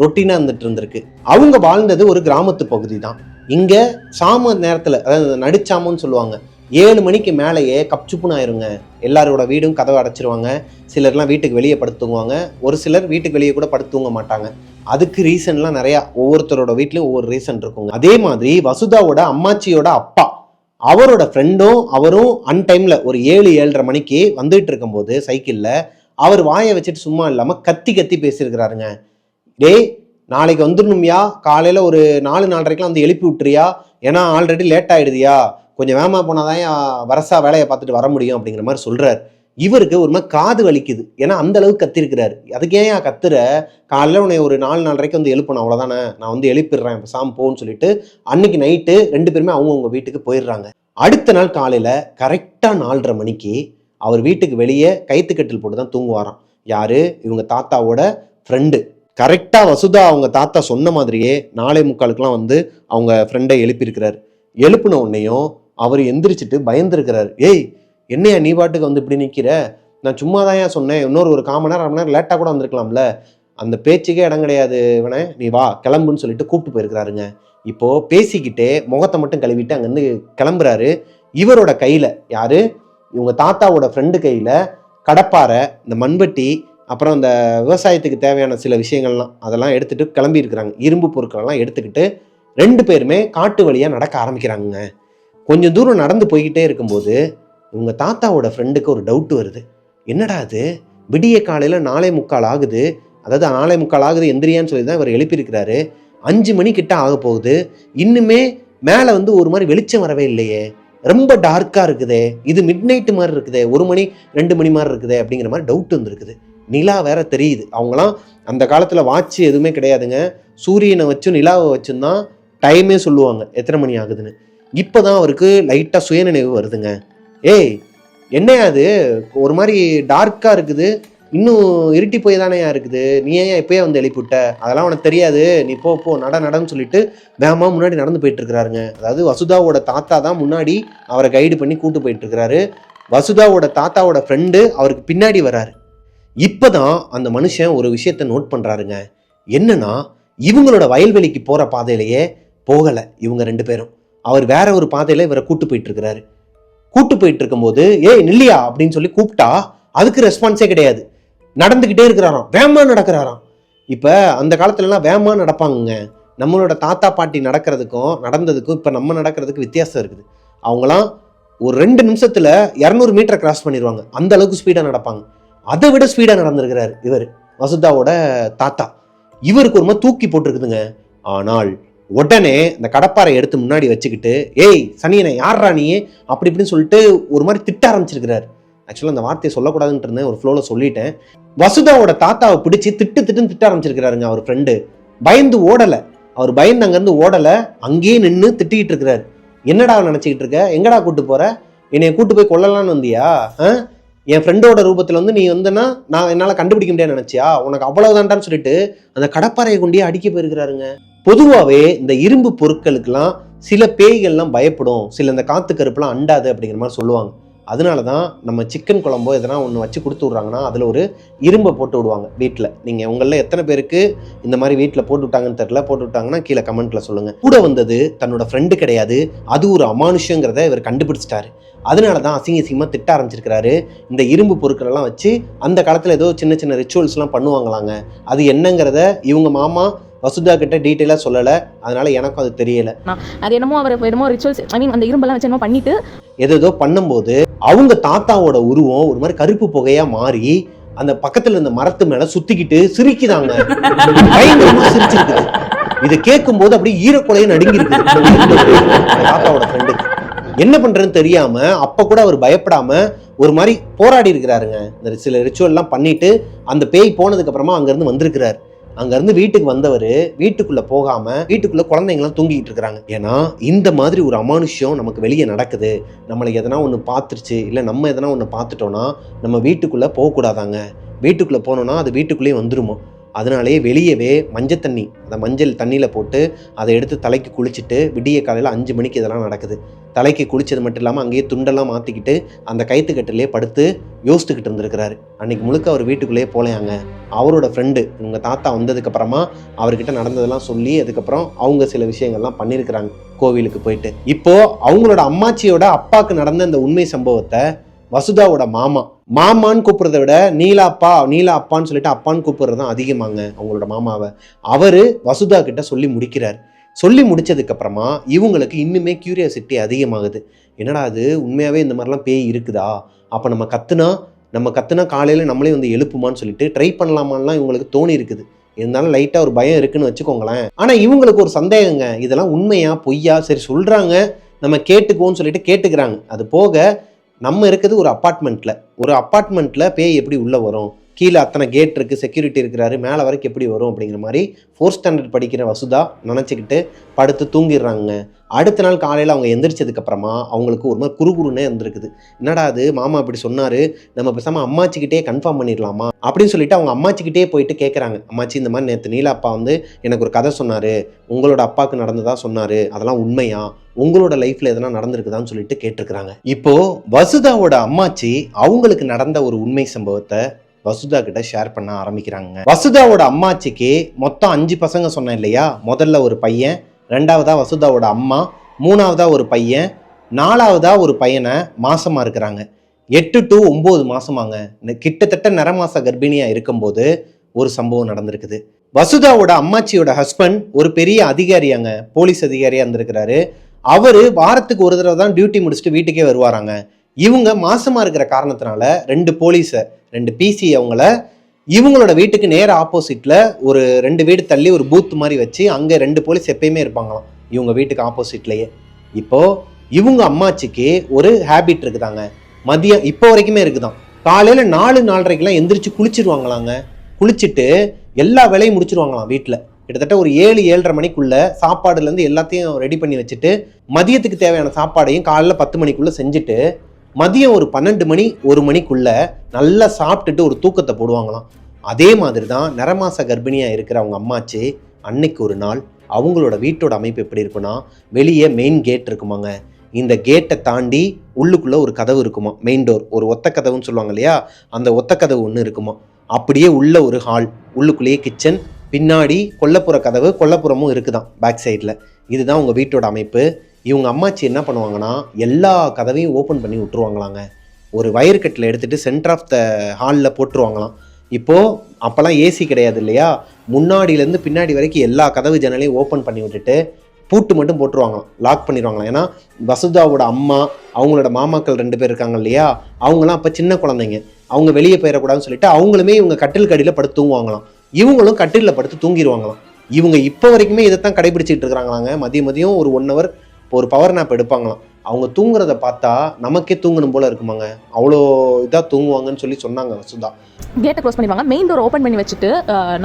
ரொட்டீனாக இருந்துட்டு இருந்திருக்கு. அவங்க வாழ்ந்தது ஒரு கிராமத்து பகுதி தான். இங்கே சாம நேரத்தில், அதாவது நடுச்சாமன்னு சொல்லுவாங்க, 7 மணிக்கு மேலேயே கப்சுப்புன்னு ஆயிருங்க. எல்லாரோட வீடும் கதவை அடைச்சிருவாங்க. சிலர்லாம் வீட்டுக்கு வெளியே படுத்துங்குவாங்க, ஒரு சிலர் வீட்டுக்கு வெளியே கூட படுத்துங்க மாட்டாங்க. அதுக்கு ரீசன்லாம் நிறையா, ஒவ்வொருத்தரோட வீட்லையும் ஒவ்வொரு ரீசன் இருக்குங்க. அதே மாதிரி வசுதாவோட அம்மாச்சியோட அப்பா, அவரோட ஃப்ரெண்டும் அவரும் அன்டைமில் ஒரு 7-7:30 மணிக்கு வந்துட்டு இருக்கும்போது சைக்கிளில் அவர் வாயை வச்சுட்டு சும்மா இல்லாமல் கத்தி கத்தி பேசியிருக்கிறாருங்க. டேய் நாளைக்கு வந்துடணும்யா, காலையில் ஒரு 4-4:30க்கெலாம் வந்து எழுப்பி விட்டுறியா, ஏன்னா ஆல்ரெடி லேட் ஆகிடுதியா, கொஞ்சம் வேகமாக போனாதான் வரசா வேலையை பார்த்துட்டு வர முடியும் அப்படிங்கிற மாதிரி சொல்கிறார். இவருக்கு ஒரு மாதிரி காது வலிக்குது, ஏன்னா அந்த அளவுக்கு கத்திருக்கிறாரு. அதுக்கு ஏன் கத்துற, காலையில் உன்னை ஒரு 4-4:30 வந்து எழுப்பணும், அவ்வளோதானே, நான் வந்து எழுப்பிடுறேன் இப்போ சாம் போன்னு சொல்லிட்டு அன்னைக்கு நைட்டு 2 பேருமே அவங்கவுங்க வீட்டுக்கு போயிடுறாங்க. அடுத்த நாள் காலையில் கரெக்டாக 4:30 மணிக்கு அவர் வீட்டுக்கு வெளியே கைத்துக்கட்டில் போட்டு தான் தூங்குவாராம். யாரு? இவங்க தாத்தாவோட ஃப்ரெண்டு. கரெக்டாக வசுதா அவங்க தாத்தா சொன்ன மாதிரியே 4:45 வந்து அவங்க ஃப்ரெண்டை எழுப்பியிருக்கிறாரு. எழுப்பின உடனேயும் அவர் எந்திரிச்சிட்டு பயந்துருக்கிறாரு. ஏய், என்னையா நீ பாட்டுக்கு வந்து இப்படி நிற்கிற, நான் சும்மா தான் ஏன் சொன்னேன், இன்னொரு ஒரு 1/4 மணி நேரம் 1/2 மணி நேரம் லேட்டாக கூட வந்திருக்கலாம்ல, அந்த பேச்சுக்கே இடம் கிடையாது இவனே, நீ வா கிளம்புன்னு சொல்லிட்டு கூப்பிட்டு போயிருக்கிறாருங்க. இப்போது பேசிக்கிட்டே முகத்தை மட்டும் கழுவிட்டு அங்கேருந்து கிளம்புறாரு. இவரோட கையில், யாரு? இவங்க தாத்தாவோட ஃப்ரெண்டு கையில் கடப்பாரை, இந்த மண்வெட்டி, அப்புறம் இந்த விவசாயத்துக்கு தேவையான சில விஷயங்கள்லாம் அதெல்லாம் எடுத்துகிட்டு கிளம்பியிருக்கிறாங்க. இரும்பு பொருட்களெல்லாம் எடுத்துக்கிட்டு 2 பேருமே காட்டு வழியாக நடக்க ஆரம்பிக்கிறாங்க. கொஞ்சம் தூரம் நடந்து போய்கிட்டே இருக்கும்போது இவங்க தாத்தாவோட ஃப்ரெண்டுக்கு ஒரு டவுட் வருது. என்னடா அது, விடிய காலையில் 4:45 ஆகுது, அதாவது 4:45 ஆகுது எந்திரியான்னு சொல்லி தான் இவர் எழுப்பியிருக்கிறாரு. 5 மணி கிட்ட ஆக போகுது, இன்னுமே மேலே வந்து ஒரு மாதிரி வெளிச்சம் வரவே இல்லையே, ரொம்ப டார்க்காக இருக்குதே, இது மிட் நைட்டு மாதிரி இருக்குதே, 1 மணி 2 மணி மாதிரி இருக்குதே அப்படிங்கிற மாதிரி டவுட் வந்துருக்குது. நிலா வேற தெரியுது. அவங்களாம் அந்த காலத்தில் வாட்ச் எதுவுமே கிடையாதுங்க, சூரியனை வச்சும் நிலாவை வச்சும் தான் டைமே சொல்லுவாங்க எத்தனை மணி ஆகுதுன்னு. இப்போ தான் அவருக்கு லைட்டாக சுயநினைவு வருதுங்க. ஏய், என்னையா அது, ஒரு மாதிரி டார்க்காக இருக்குது, இன்னும் இருட்டி போய் தானே இருக்குது, நீ ஏன் இப்போயே வந்து எழுப்பிவிட்ட, அதெல்லாம் உனக்கு தெரியாது, நீ போ நடன்னு சொல்லிட்டு வேகமாக முன்னாடி நடந்து போயிட்டு இருக்கிறாருங்க. அதாவது வசுதாவோட தாத்தா தான் முன்னாடி அவரை கைடு பண்ணி கூட்டு போயிட்டு இருக்கிறாரு. வசுதாவோட தாத்தாவோட ஃப்ரெண்டு அவருக்கு பின்னாடி வராரு. இப்போதான் அந்த மனுஷன் ஒரு விஷயத்த நோட் பண்ணுறாருங்க. என்னன்னா, இவங்களோட வயல்வெளிக்கு போகிற பாதையிலேயே போகலை இவங்க 2 பேரும், அவர் வேற ஒரு பாதையில் இவரை கூட்டு போயிட்டு இருக்கிறாரு. கூட்டு போயிட்டு இருக்கும்போது ஏய் நில்லியா அப்படின்னு சொல்லி கூப்பிட்டா அதுக்கு ரெஸ்பான்ஸே கிடையாது, நடந்துக்கிட்டே இருக்கிறாராம், வேகமா நடக்கிறாராம். இப்போ அந்த காலத்துலலாம் வேகமா நடப்பாங்க. நம்மளோட தாத்தா பாட்டி நடந்ததுக்கும் இப்போ நம்ம நடக்கிறதுக்கு வித்தியாசம் இருக்குது. அவங்களாம் ஒரு 2 நிமிஷத்துல 200 மீட்டர் கிராஸ் பண்ணிடுவாங்க, அந்த அளவுக்கு ஸ்பீடாக நடப்பாங்க. அதை விட ஸ்பீடாக நடந்திருக்கிறார் இவர், வசுதாவோட தாத்தா. இவருக்கு ஒரு மாதிரி தூக்கி போட்டிருக்குதுங்க. ஆனால் உடனே இந்த கடப்பாரை எடுத்து முன்னாடி வச்சுக்கிட்டு ஏய் சனியனை யார்ரா நீ அப்படி இப்படின்னு சொல்லிட்டு ஒரு மாதிரி திட்ட ஆரம்பிச்சிருக்கிறாரு. ஆக்சுவலாக அந்த வார்த்தையை சொல்லக்கூடாதுன்னு இருந்தேன், ஒரு ஃப்ளோவில் சொல்லிட்டேன். வசுதாவோட தாத்தாவை பிடிச்சி திட்டுன்னு திட்ட ஆரம்பிச்சிருக்கிறாருங்க. அவர் ஃப்ரெண்டு பயந்து ஓடலை, அவர் பயந்து அங்கேருந்து ஓடலை, அங்கேயே நின்று திட்டிக்கிட்டு இருக்கிறாரு. என்னடா நினச்சிக்கிட்டு இருக்க, எங்கடா கூட்டு போற, என்னைய கூட்டு போய் கொல்லலான்னு வந்தியா, என் ஃப்ரெண்டோட ரூபத்தில் வந்து நீ வந்தனா நான் என்னால் கண்டுபிடிக்க முடியாது நினச்சியா, உனக்கு அவ்வளவுதான்டான்னு சொல்லிட்டு அந்த கடப்பாறையை கொண்டே அடிக்க போயிருக்கிறாருங்க. பொதுவாகவே இந்த இரும்பு பொருட்களுக்கெல்லாம் சில பேய்கள்லாம் பயப்படும், சில இந்த காத்து கருப்புலாம் அண்டாது அப்படிங்கிற மாதிரி சொல்லுவாங்க. அதனால தான் நம்ம சிக்கன் குழம்போ எதனா ஒன்று வச்சு கொடுத்து விட்றாங்கன்னா அதில் ஒரு இரும்பை போட்டு விடுவாங்க வீட்டில். நீங்கள் உங்களில் எத்தனை பேருக்கு இந்த மாதிரி வீட்டில் போட்டு விட்டாங்கன்னு தெரியல, போட்டு விட்டாங்கன்னா கீழே கமெண்ட்டில் சொல்லுங்கள். கூட வந்தது தன்னோட ஃப்ரெண்டு கிடையாது, அது ஒரு அமானுஷங்கிறத இவர் கண்டுபிடிச்சிட்டாரு. அதனால தான் அசிங்கமாக திட்ட ஆரம்பிச்சிருக்கிறாரு. இந்த இரும்பு பொருட்களெல்லாம் வச்சு அந்த காலத்தில் ஏதோ சின்ன சின்ன ரிச்சுவல்ஸ்லாம் பண்ணுவாங்களாங்க, அது என்னங்கிறத இவங்க மாமா வசுதா கிட்ட டீட்டெயிலாக சொல்லலை, அதனால எனக்கும் அது தெரியலை. அது என்னமோ அவர் என்னமோ ரிச்சுவல்ஸ், ஐ மீன் அந்த இரும்பெல்லாம் வச்சு என்னமோ பண்ணிட்டு ஏதோ பண்ணும்போது அவங்க தாத்தாவோட உருவம் ஒரு மாதிரி கருப்பு புகையா மாறி அந்த பக்கத்துல இருந்த மரத்து மேல சுத்திக்கிட்டு சிரிக்குதாங்க, பயங்கரமா சிரிச்சிருக்குது. இதை கேட்கும் போது அப்படியே ஈரக்குலையை நடுங்கி இருக்குது தாத்தாவோட ஃப்ரெண்டுக்கு. என்ன பண்றதுன்னு தெரியாம அப்ப கூட அவர் பயப்படாம ஒரு மாதிரி போராடி இருக்கிறாருங்க. இந்த சில ரிச்சுவல்லாம் பண்ணிட்டு அந்த பேய் போனதுக்கு அப்புறமா அங்க இருந்து வந்திருக்கிறாரு. அங்கேருந்து வீட்டுக்கு வந்தவர் வீட்டுக்குள்ளே போகாமல் வீட்டுக்குள்ளே குழந்தைங்களாம் தூங்கிட்டு இருக்கிறாங்க. ஏன்னா இந்த மாதிரி ஒரு அமானுஷ்யம் நமக்கு வெளியே நடக்குது, நம்மளை எதனா ஒன்று பார்த்துருச்சு, இல்லை நம்ம எதனா ஒன்று பார்த்துட்டோன்னா நம்ம வீட்டுக்குள்ளே போகக்கூடாதாங்க, வீட்டுக்குள்ளே போனோன்னா அது வீட்டுக்குள்ளேயே வந்துருமோ. அதனாலேயே வெளியவே மஞ்சள் தண்ணி, அந்த மஞ்சள் தண்ணியில் போட்டு அதை எடுத்து தலைக்கு குளிச்சுட்டு விடிய காலையில் 5 மணிக்கு இதெல்லாம் நடக்குது. தலைக்கு குளிச்சது மட்டும் இல்லாமல் அங்கேயே துண்டெல்லாம் மாற்றிக்கிட்டு அந்த கைத்துக்கட்டிலே படுத்து யோசித்துக்கிட்டு இருந்திருக்கிறாரு. அன்றைக்கி முழுக்க அவர் வீட்டுக்குள்ளேயே போலையாங்க. அவரோட ஃப்ரெண்டு இவங்க தாத்தா வந்ததுக்கப்புறமா அவர்கிட்ட நடந்ததெல்லாம் சொல்லி அதுக்கப்புறம் அவங்க சில விஷயங்கள்லாம் பண்ணியிருக்கிறாங்க கோவிலுக்கு போயிட்டு. இப்போது அவங்களோட அம்மாச்சியோட அப்பாவுக்கு நடந்த இந்த உண்மை சம்பவத்தை வசுதாவோட மாமான்னு கூப்பிட்றத விட நீலா அப்பான்னு சொல்லிட்டு அப்பான்னு கூப்பிட்றது தான் அதிகமாங்க அவங்களோட மாமாவை. அவர் வசுதா கிட்ட சொல்லி முடிக்கிறார். சொல்லி முடிச்சதுக்கு அப்புறமா இவங்களுக்கு இன்னுமே கியூரியாசிட்டி அதிகமாகுது. என்னடா அது உண்மையாகவே இந்த மாதிரிலாம் பேய் இருக்குதா, அப்போ நம்ம கத்துனா காலையில் நம்மளே வந்து எழுப்புமான்னு சொல்லிட்டு ட்ரை பண்ணலாமான்லாம் இவங்களுக்கு தோணி இருக்குது. இருந்தாலும் லைட்டாக ஒரு பயம் இருக்குன்னு வச்சுக்கோங்களேன். ஆனால் இவங்களுக்கு ஒரு சந்தேகங்க, இதெல்லாம் உண்மையா பொய்யா, சரி சொல்கிறாங்க நம்ம கேட்டுக்குவோம்னு சொல்லிட்டு கேட்டுக்கிறாங்க. அது போக நம்ம இருக்கிறது ஒரு அப்பார்ட்மெண்ட்டில் பேய் எப்படி உள்ளே வரும், கீழே அத்தனை கேட் இருக்குது, செக்யூரிட்டி இருக்கிறாரு, மேலே வரைக்கும் எப்படி வரும் அப்படிங்கிற மாதிரி 4th ஸ்டாண்டர்ட் படிக்கிற வசுதா நினச்சிக்கிட்டு படுத்து தூங்கிடுறாங்க. அடுத்த நாள் காலையில் அவங்க எந்திரிச்சதுக்கப்புறமா அவங்களுக்கு ஒரு மாதிரி குறுகுறுன்னே இருந்திருக்குது. என்னடா அது, மாமா இப்படி சொன்னார், நம்ம பேசாமல் அம்மாச்சிக்கிட்டே கன்ஃபார்ம் பண்ணிடலாமா அப்படின்னு சொல்லிட்டு அவங்க அம்மாச்சிக்கிட்டே போயிட்டு கேட்குறாங்க. அம்மாச்சி, இந்த மாதிரி நேற்று நீலா அப்பா வந்து எனக்கு ஒரு கதை சொன்னார், உங்களோட அப்பாவுக்கு நடந்ததா சொன்னார், அதெல்லாம் உண்மையா, உங்களோட லைஃப்ல எதனா நடந்திருக்குதான்னு சொல்லிட்டு கேட்டிருக்கிறாங்க. இப்போ வசுதாவோட அம்மாச்சி அவங்களுக்கு நடந்த ஒரு உண்மை சம்பவத்தை வசுதா கிட்ட ஷேர் பண்ண ஆரம்பிக்கிறாங்க. வசுதாவோட அம்மாச்சிக்கு மொத்தம் 5 பசங்க சொன்னேன் இல்லையா. முதல்ல ஒரு பையன், 2வதா வசுதாவோட அம்மா, 3வதா ஒரு பையன், 4வதா ஒரு பையனை மாசமா இருக்கிறாங்க. 8 to 9 மாசமாங்க. கிட்டத்தட்ட நிறமாச கர்ப்பிணியா இருக்கும்போது ஒரு சம்பவம் நடந்திருக்குது. வசுதாவோட அம்மாச்சியோட ஹஸ்பண்ட் ஒரு பெரிய அதிகாரியாங்க, போலீஸ் அதிகாரியா இருந்திருக்கிறாரு. அவரு வாரத்துக்கு ஒரு தடவை தான் டியூட்டி முடிச்சுட்டு வீட்டுக்கே வருவாராங்க. இவங்க மாசமா இருக்கிற காரணத்தினால 2 பிசி அவங்கள இவங்களோட வீட்டுக்கு நேர ஆப்போசிட்ல ஒரு 2 வீடு தள்ளி ஒரு பூத் மாதிரி வச்சு அங்க 2 போலீஸ் எப்பயுமே இருப்பாங்களாம் இவங்க வீட்டுக்கு ஆப்போசிட்லயே. இப்போ இவங்க அம்மாச்சிக்கு ஒரு ஹேபிட் இருக்குதாங்க, மதியம் இப்போ வரைக்குமே இருக்குதான். காலையில 4-4:30க்கெல்லாம் எந்திரிச்சு குளிச்சிருவாங்களாங்க. குளிச்சுட்டு எல்லா வேலையும் முடிச்சிருவாங்களாம் வீட்டில். கிட்டத்தட்ட ஒரு 7-7:30 மணிக்குள்ள சாப்பாடுலேருந்து எல்லாத்தையும் ரெடி பண்ணி வச்சுட்டு மதியத்துக்கு தேவையான சாப்பாடையும் காலையில் 10 மணிக்குள்ள செஞ்சுட்டு மதியம் ஒரு 12 மணி 1 மணிக்குள்ள நல்லா சாப்பிட்டுட்டு ஒரு தூக்கத்தை போடுவாங்களாம். அதே மாதிரி தான் நிறமாச கர்ப்பிணியா இருக்கிற அவங்க அம்மாச்சி அன்னைக்கு ஒரு நாள் அவங்களோட வீட்டோட அமைப்பு எப்படி இருக்குன்னா, வெளியே மெயின் கேட் இருக்குமாங்க. இந்த கேட்டை தாண்டி உள்ளுக்குள்ள ஒரு கதவு இருக்குமா, மெயின் டோர், ஒரு ஒத்த கதவுன்னு சொல்லுவாங்க இல்லையா, அந்த ஒத்த கதவு ஒன்று இருக்குமா. அப்படியே உள்ள ஒரு ஹால், உள்ளுக்குள்ளேயே கிச்சன், பின்னாடி கொல்லப்புற கதவு, கொல்லப்புறமும் இருக்குதான் பேக் சைடில். இதுதான் உங்கள் வீட்டோட அமைப்பு. இவங்க அம்மாச்சி என்ன பண்ணுவாங்கன்னா, எல்லா கதவையும் ஓப்பன் பண்ணி விட்டுருவாங்களாங்க. ஒரு வயர் கட்டில் எடுத்துகிட்டு சென்டர் ஆஃப் த ஹாலில் போட்டுருவாங்களாம். இப்போது அப்போல்லாம் ஏசி கிடையாது இல்லையா, முன்னாடியிலேருந்து பின்னாடி வரைக்கும் எல்லா கதவு ஜன்னலையும் ஓப்பன் பண்ணி விட்டுட்டு பூட்டு மட்டும் போட்டுருவாங்களாம், லாக் பண்ணிடுவாங்களாம். ஏன்னா வசுதாவோட அம்மா, அவங்களோட மாமாக்கள் 2 பேர் இருக்காங்க இல்லையா, அவங்களாம் அப்போ சின்ன குழந்தைங்க, அவங்க வெளியே போயிடக்கூடாதுன்னு சொல்லிட்டு அவங்களுமே இவங்க கட்டில் கடியில் படுத்து தூங்குவாங்களாம். இவங்களும் கட்டிலில் படுத்து தூங்கிடுவாங்களாம். இவங்க இப்போ வரைக்குமே இதைத்தான் கடைபிடிச்சிட்டு இருக்கிறாங்களாங்க. மதியம் ஒரு 1 hour ஒரு பவர் நாப் எடுப்பாங்களாம். அவங்க தூங்குறத பார்த்தா நமக்கே தூங்கணும் போல இருக்குமாங்க, அவ்வளோ இதாக தூங்குவாங்கன்னு சொல்லி சொன்னாங்க வசுதா. கேட்டை க்ளோஸ் பண்ணிடுவாங்க, மெயின் டோர் ஓப்பன் பண்ணி வச்சுட்டு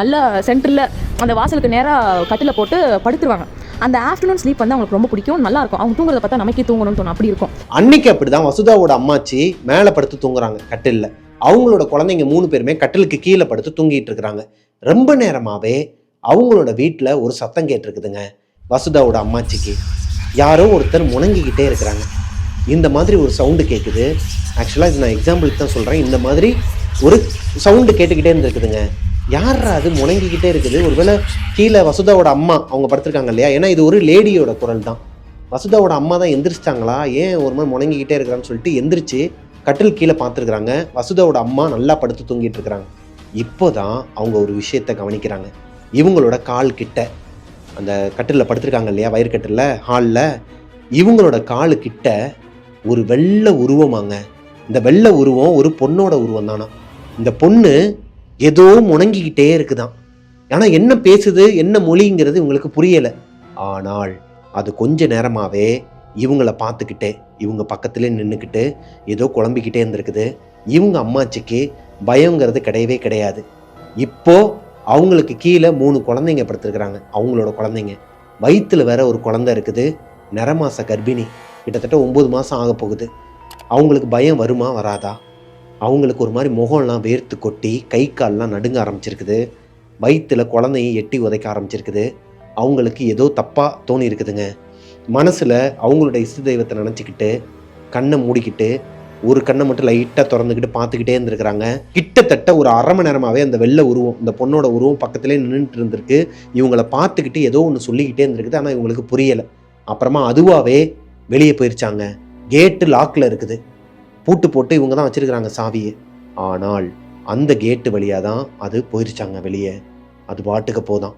நல்ல சென்டரில் அந்த வாசலுக்கு நேராக கட்டில் போட்டு படுத்துருவாங்க. அந்த ஆஃப்டர்நூன் ஸ்லீப் வந்து அவங்களுக்கு ரொம்ப பிடிக்கும், நல்லா இருக்கும். அவங்க தூங்குறத பார்த்தா நமக்கே தூங்கணும்னு தோணும், அப்படி இருக்கும். அன்னைக்கு அப்படிதான் வசுதாவோட அம்மாச்சி மேலே படுத்து தூங்குறாங்க கட்டில்ல. அவங்களோட குழந்தைங்க 3 பேருமே கட்டிலுக்கு கீழே படுத்து தூங்கிட்டு இருக்கிறாங்க. ரொம்ப நேரமாவே அவங்களோட வீட்டில் ஒரு சத்தம் கேட்டிருக்குதுங்க. வசுதாவோட அம்மாச்சிக்கு யாரோ ஒருத்தர் முணங்கிக்கிட்டே இருக்கிறாங்க. இந்த மாதிரி ஒரு சவுண்டு கேட்குது. ஆக்சுவலாக இது நான் எக்ஸாம்பிளுக்கு தான் சொல்கிறேன். இந்த மாதிரி ஒரு சவுண்டு கேட்டுக்கிட்டே இருந்திருக்குதுங்க. யாரா அது முணங்கிக்கிட்டே இருக்குது? ஒருவேளை கீழே வசுதாவோட அம்மா அவங்க படுத்திருக்காங்க இல்லையா, ஏன்னா இது ஒரு லேடியோட குரல் தான். வசுதாவோட அம்மா தான் எந்திரிச்சிட்டாங்களா, ஏன் ஒரு மாதிரி முணங்கிக்கிட்டே இருக்கிறான்னு சொல்லிட்டு எந்திரிச்சு கட்டில் கீழே பார்த்துருக்குறாங்க. வசுதாவோட அம்மா நல்லா படுத்து தூங்கிட்டு இருக்கிறாங்க. இப்போதான் அவங்க ஒரு விஷயத்தை கவனிக்கிறாங்க. இவங்களோட கால் கிட்ட, அந்த கட்டிலில் படுத்திருக்காங்க இல்லையா, வயிறு கட்டில் ஹாலில், இவங்களோட காலு கிட்ட ஒரு வெள்ளை உருவமாங்க. இந்த வெள்ளை உருவம் ஒரு பொண்ணோட உருவம் தானா. இந்த பொண்ணு ஏதோ முணங்கிக்கிட்டே இருக்குதான். ஆனால் என்ன பேசுது, என்ன மொழிங்கிறது இவங்களுக்கு புரியலை. ஆனால் அது கொஞ்ச நேரமாகவே இவங்கள பார்த்துக்கிட்டே இவங்க பக்கத்துலேயே நின்றுக்கிட்டு ஏதோ குழம்பிக்கிட்டே இருந்திருக்குது. இவங்க அம்மாச்சிக்கு பயங்கிறது கிடையவே கிடையாது. இப்போ அவங்களுக்கு கீழே 3 குழந்தைங்க படுத்துருக்குறாங்க, அவங்களோட குழந்தைங்க. வயிற்றுல வேற ஒரு குழந்தை இருக்குது, நிறமாச கர்ப்பிணி, கிட்டத்தட்ட 9 மாதம் ஆக போகுது. அவங்களுக்கு பயம் வருமா வராதா? அவங்களுக்கு ஒரு மாதிரி முகம்லாம் வேர்த்து கொட்டி கை கால்லாம் நடுங்க ஆரம்பிச்சிருக்குது. வயிற்றுல குழந்தையும் எட்டி உதைக்க ஆரம்பிச்சிருக்குது. அவங்களுக்கு ஏதோ தப்பாக தோணி இருக்குதுங்க. மனசில் அவங்களோட இஷ்ட தெய்வத்தை நினச்சிக்கிட்டு கண்ணை மூடிக்கிட்டு ஒரு கண்ணை மட்டும் லைட்டாக திறந்துக்கிட்டு பார்த்துக்கிட்டே இருந்திருக்கிறாங்க. கிட்டத்தட்ட ஒரு அரை மணி நேரமாகவே அந்த வெள்ளை உருவம், இந்த பொண்ணோட உருவம் பக்கத்துலேயே நின்றுட்டு இருந்திருக்கு. இவங்கள பார்த்துக்கிட்டு ஏதோ ஒன்று சொல்லிக்கிட்டே இருந்திருக்குது. ஆனால் இவங்களுக்கு புரியலை. அப்புறமா அதுவாகவே வெளியே போயிருச்சாங்க. கேட்டு லாக்கில் இருக்குது, பூட்டு போட்டு இவங்க தான் வச்சுருக்கிறாங்க சாவியை. ஆனால் அந்த கேட்டு வழியாக தான் அது போயிருச்சாங்க வெளியே. அது பாட்டுக்கு போதான்.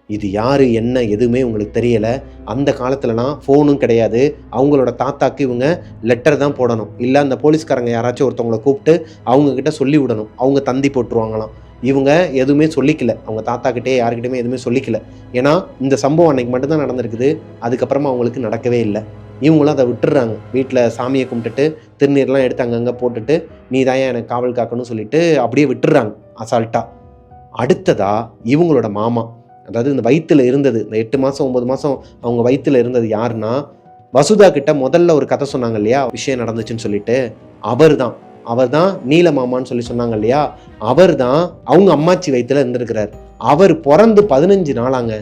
இது யார் என்ன எதுவுமே உங்களுக்கு தெரியலை. அந்த காலத்துலலாம் ஃபோனும் கிடையாது. அவங்களோட தாத்தாக்கு இவங்க லெட்டர் தான் போடணும், இல்லை அந்த போலீஸ்காரங்க யாராச்சும் ஒருத்தவங்களை கூப்பிட்டு அவங்கக்கிட்ட சொல்லி விடணும், அவங்க தந்தி போட்டுருவாங்களாம். இவங்க எதுவுமே சொல்லிக்கல, அவங்க தாத்தாக்கிட்டே யாருக்கிட்டையுமே எதுவுமே சொல்லிக்கல. ஏன்னா இந்த சம்பவம் அன்னைக்கு மட்டும்தான் நடந்திருக்குது. அதுக்கப்புறமா அவங்களுக்கு நடக்கவே இல்லை. இவங்களும் அதை விட்டுடுறாங்க. வீட்டில் சாமியை கும்பிட்டுட்டு திருநீர்லாம் எடுத்து அங்கங்கே போட்டுட்டு நீ தான் எனக்கு காவல் காக்கணும்னு சொல்லிட்டு அப்படியே விட்டுடுறாங்க அசால்ட்டாக. அடுத்ததா இவங்களோட மாமா, அதாவது இந்த வயிற்றில் இருந்தது, இந்த 8 மாதம் 9 மாதம் அவங்க வயிற்றில் இருந்தது யாருன்னா, வசுதா கிட்ட முதல்ல ஒரு கதை சொன்னாங்க இல்லையா, விஷயம் நடந்துச்சுன்னு சொல்லிட்டு, அவர் தான் நீல மாமான்னு சொல்லி சொன்னாங்க இல்லையா, அவர் தான் அவங்க அம்மாச்சி வயிற்றுல இருந்திருக்கிறார். அவர் பிறந்து 15 நாளாங்க.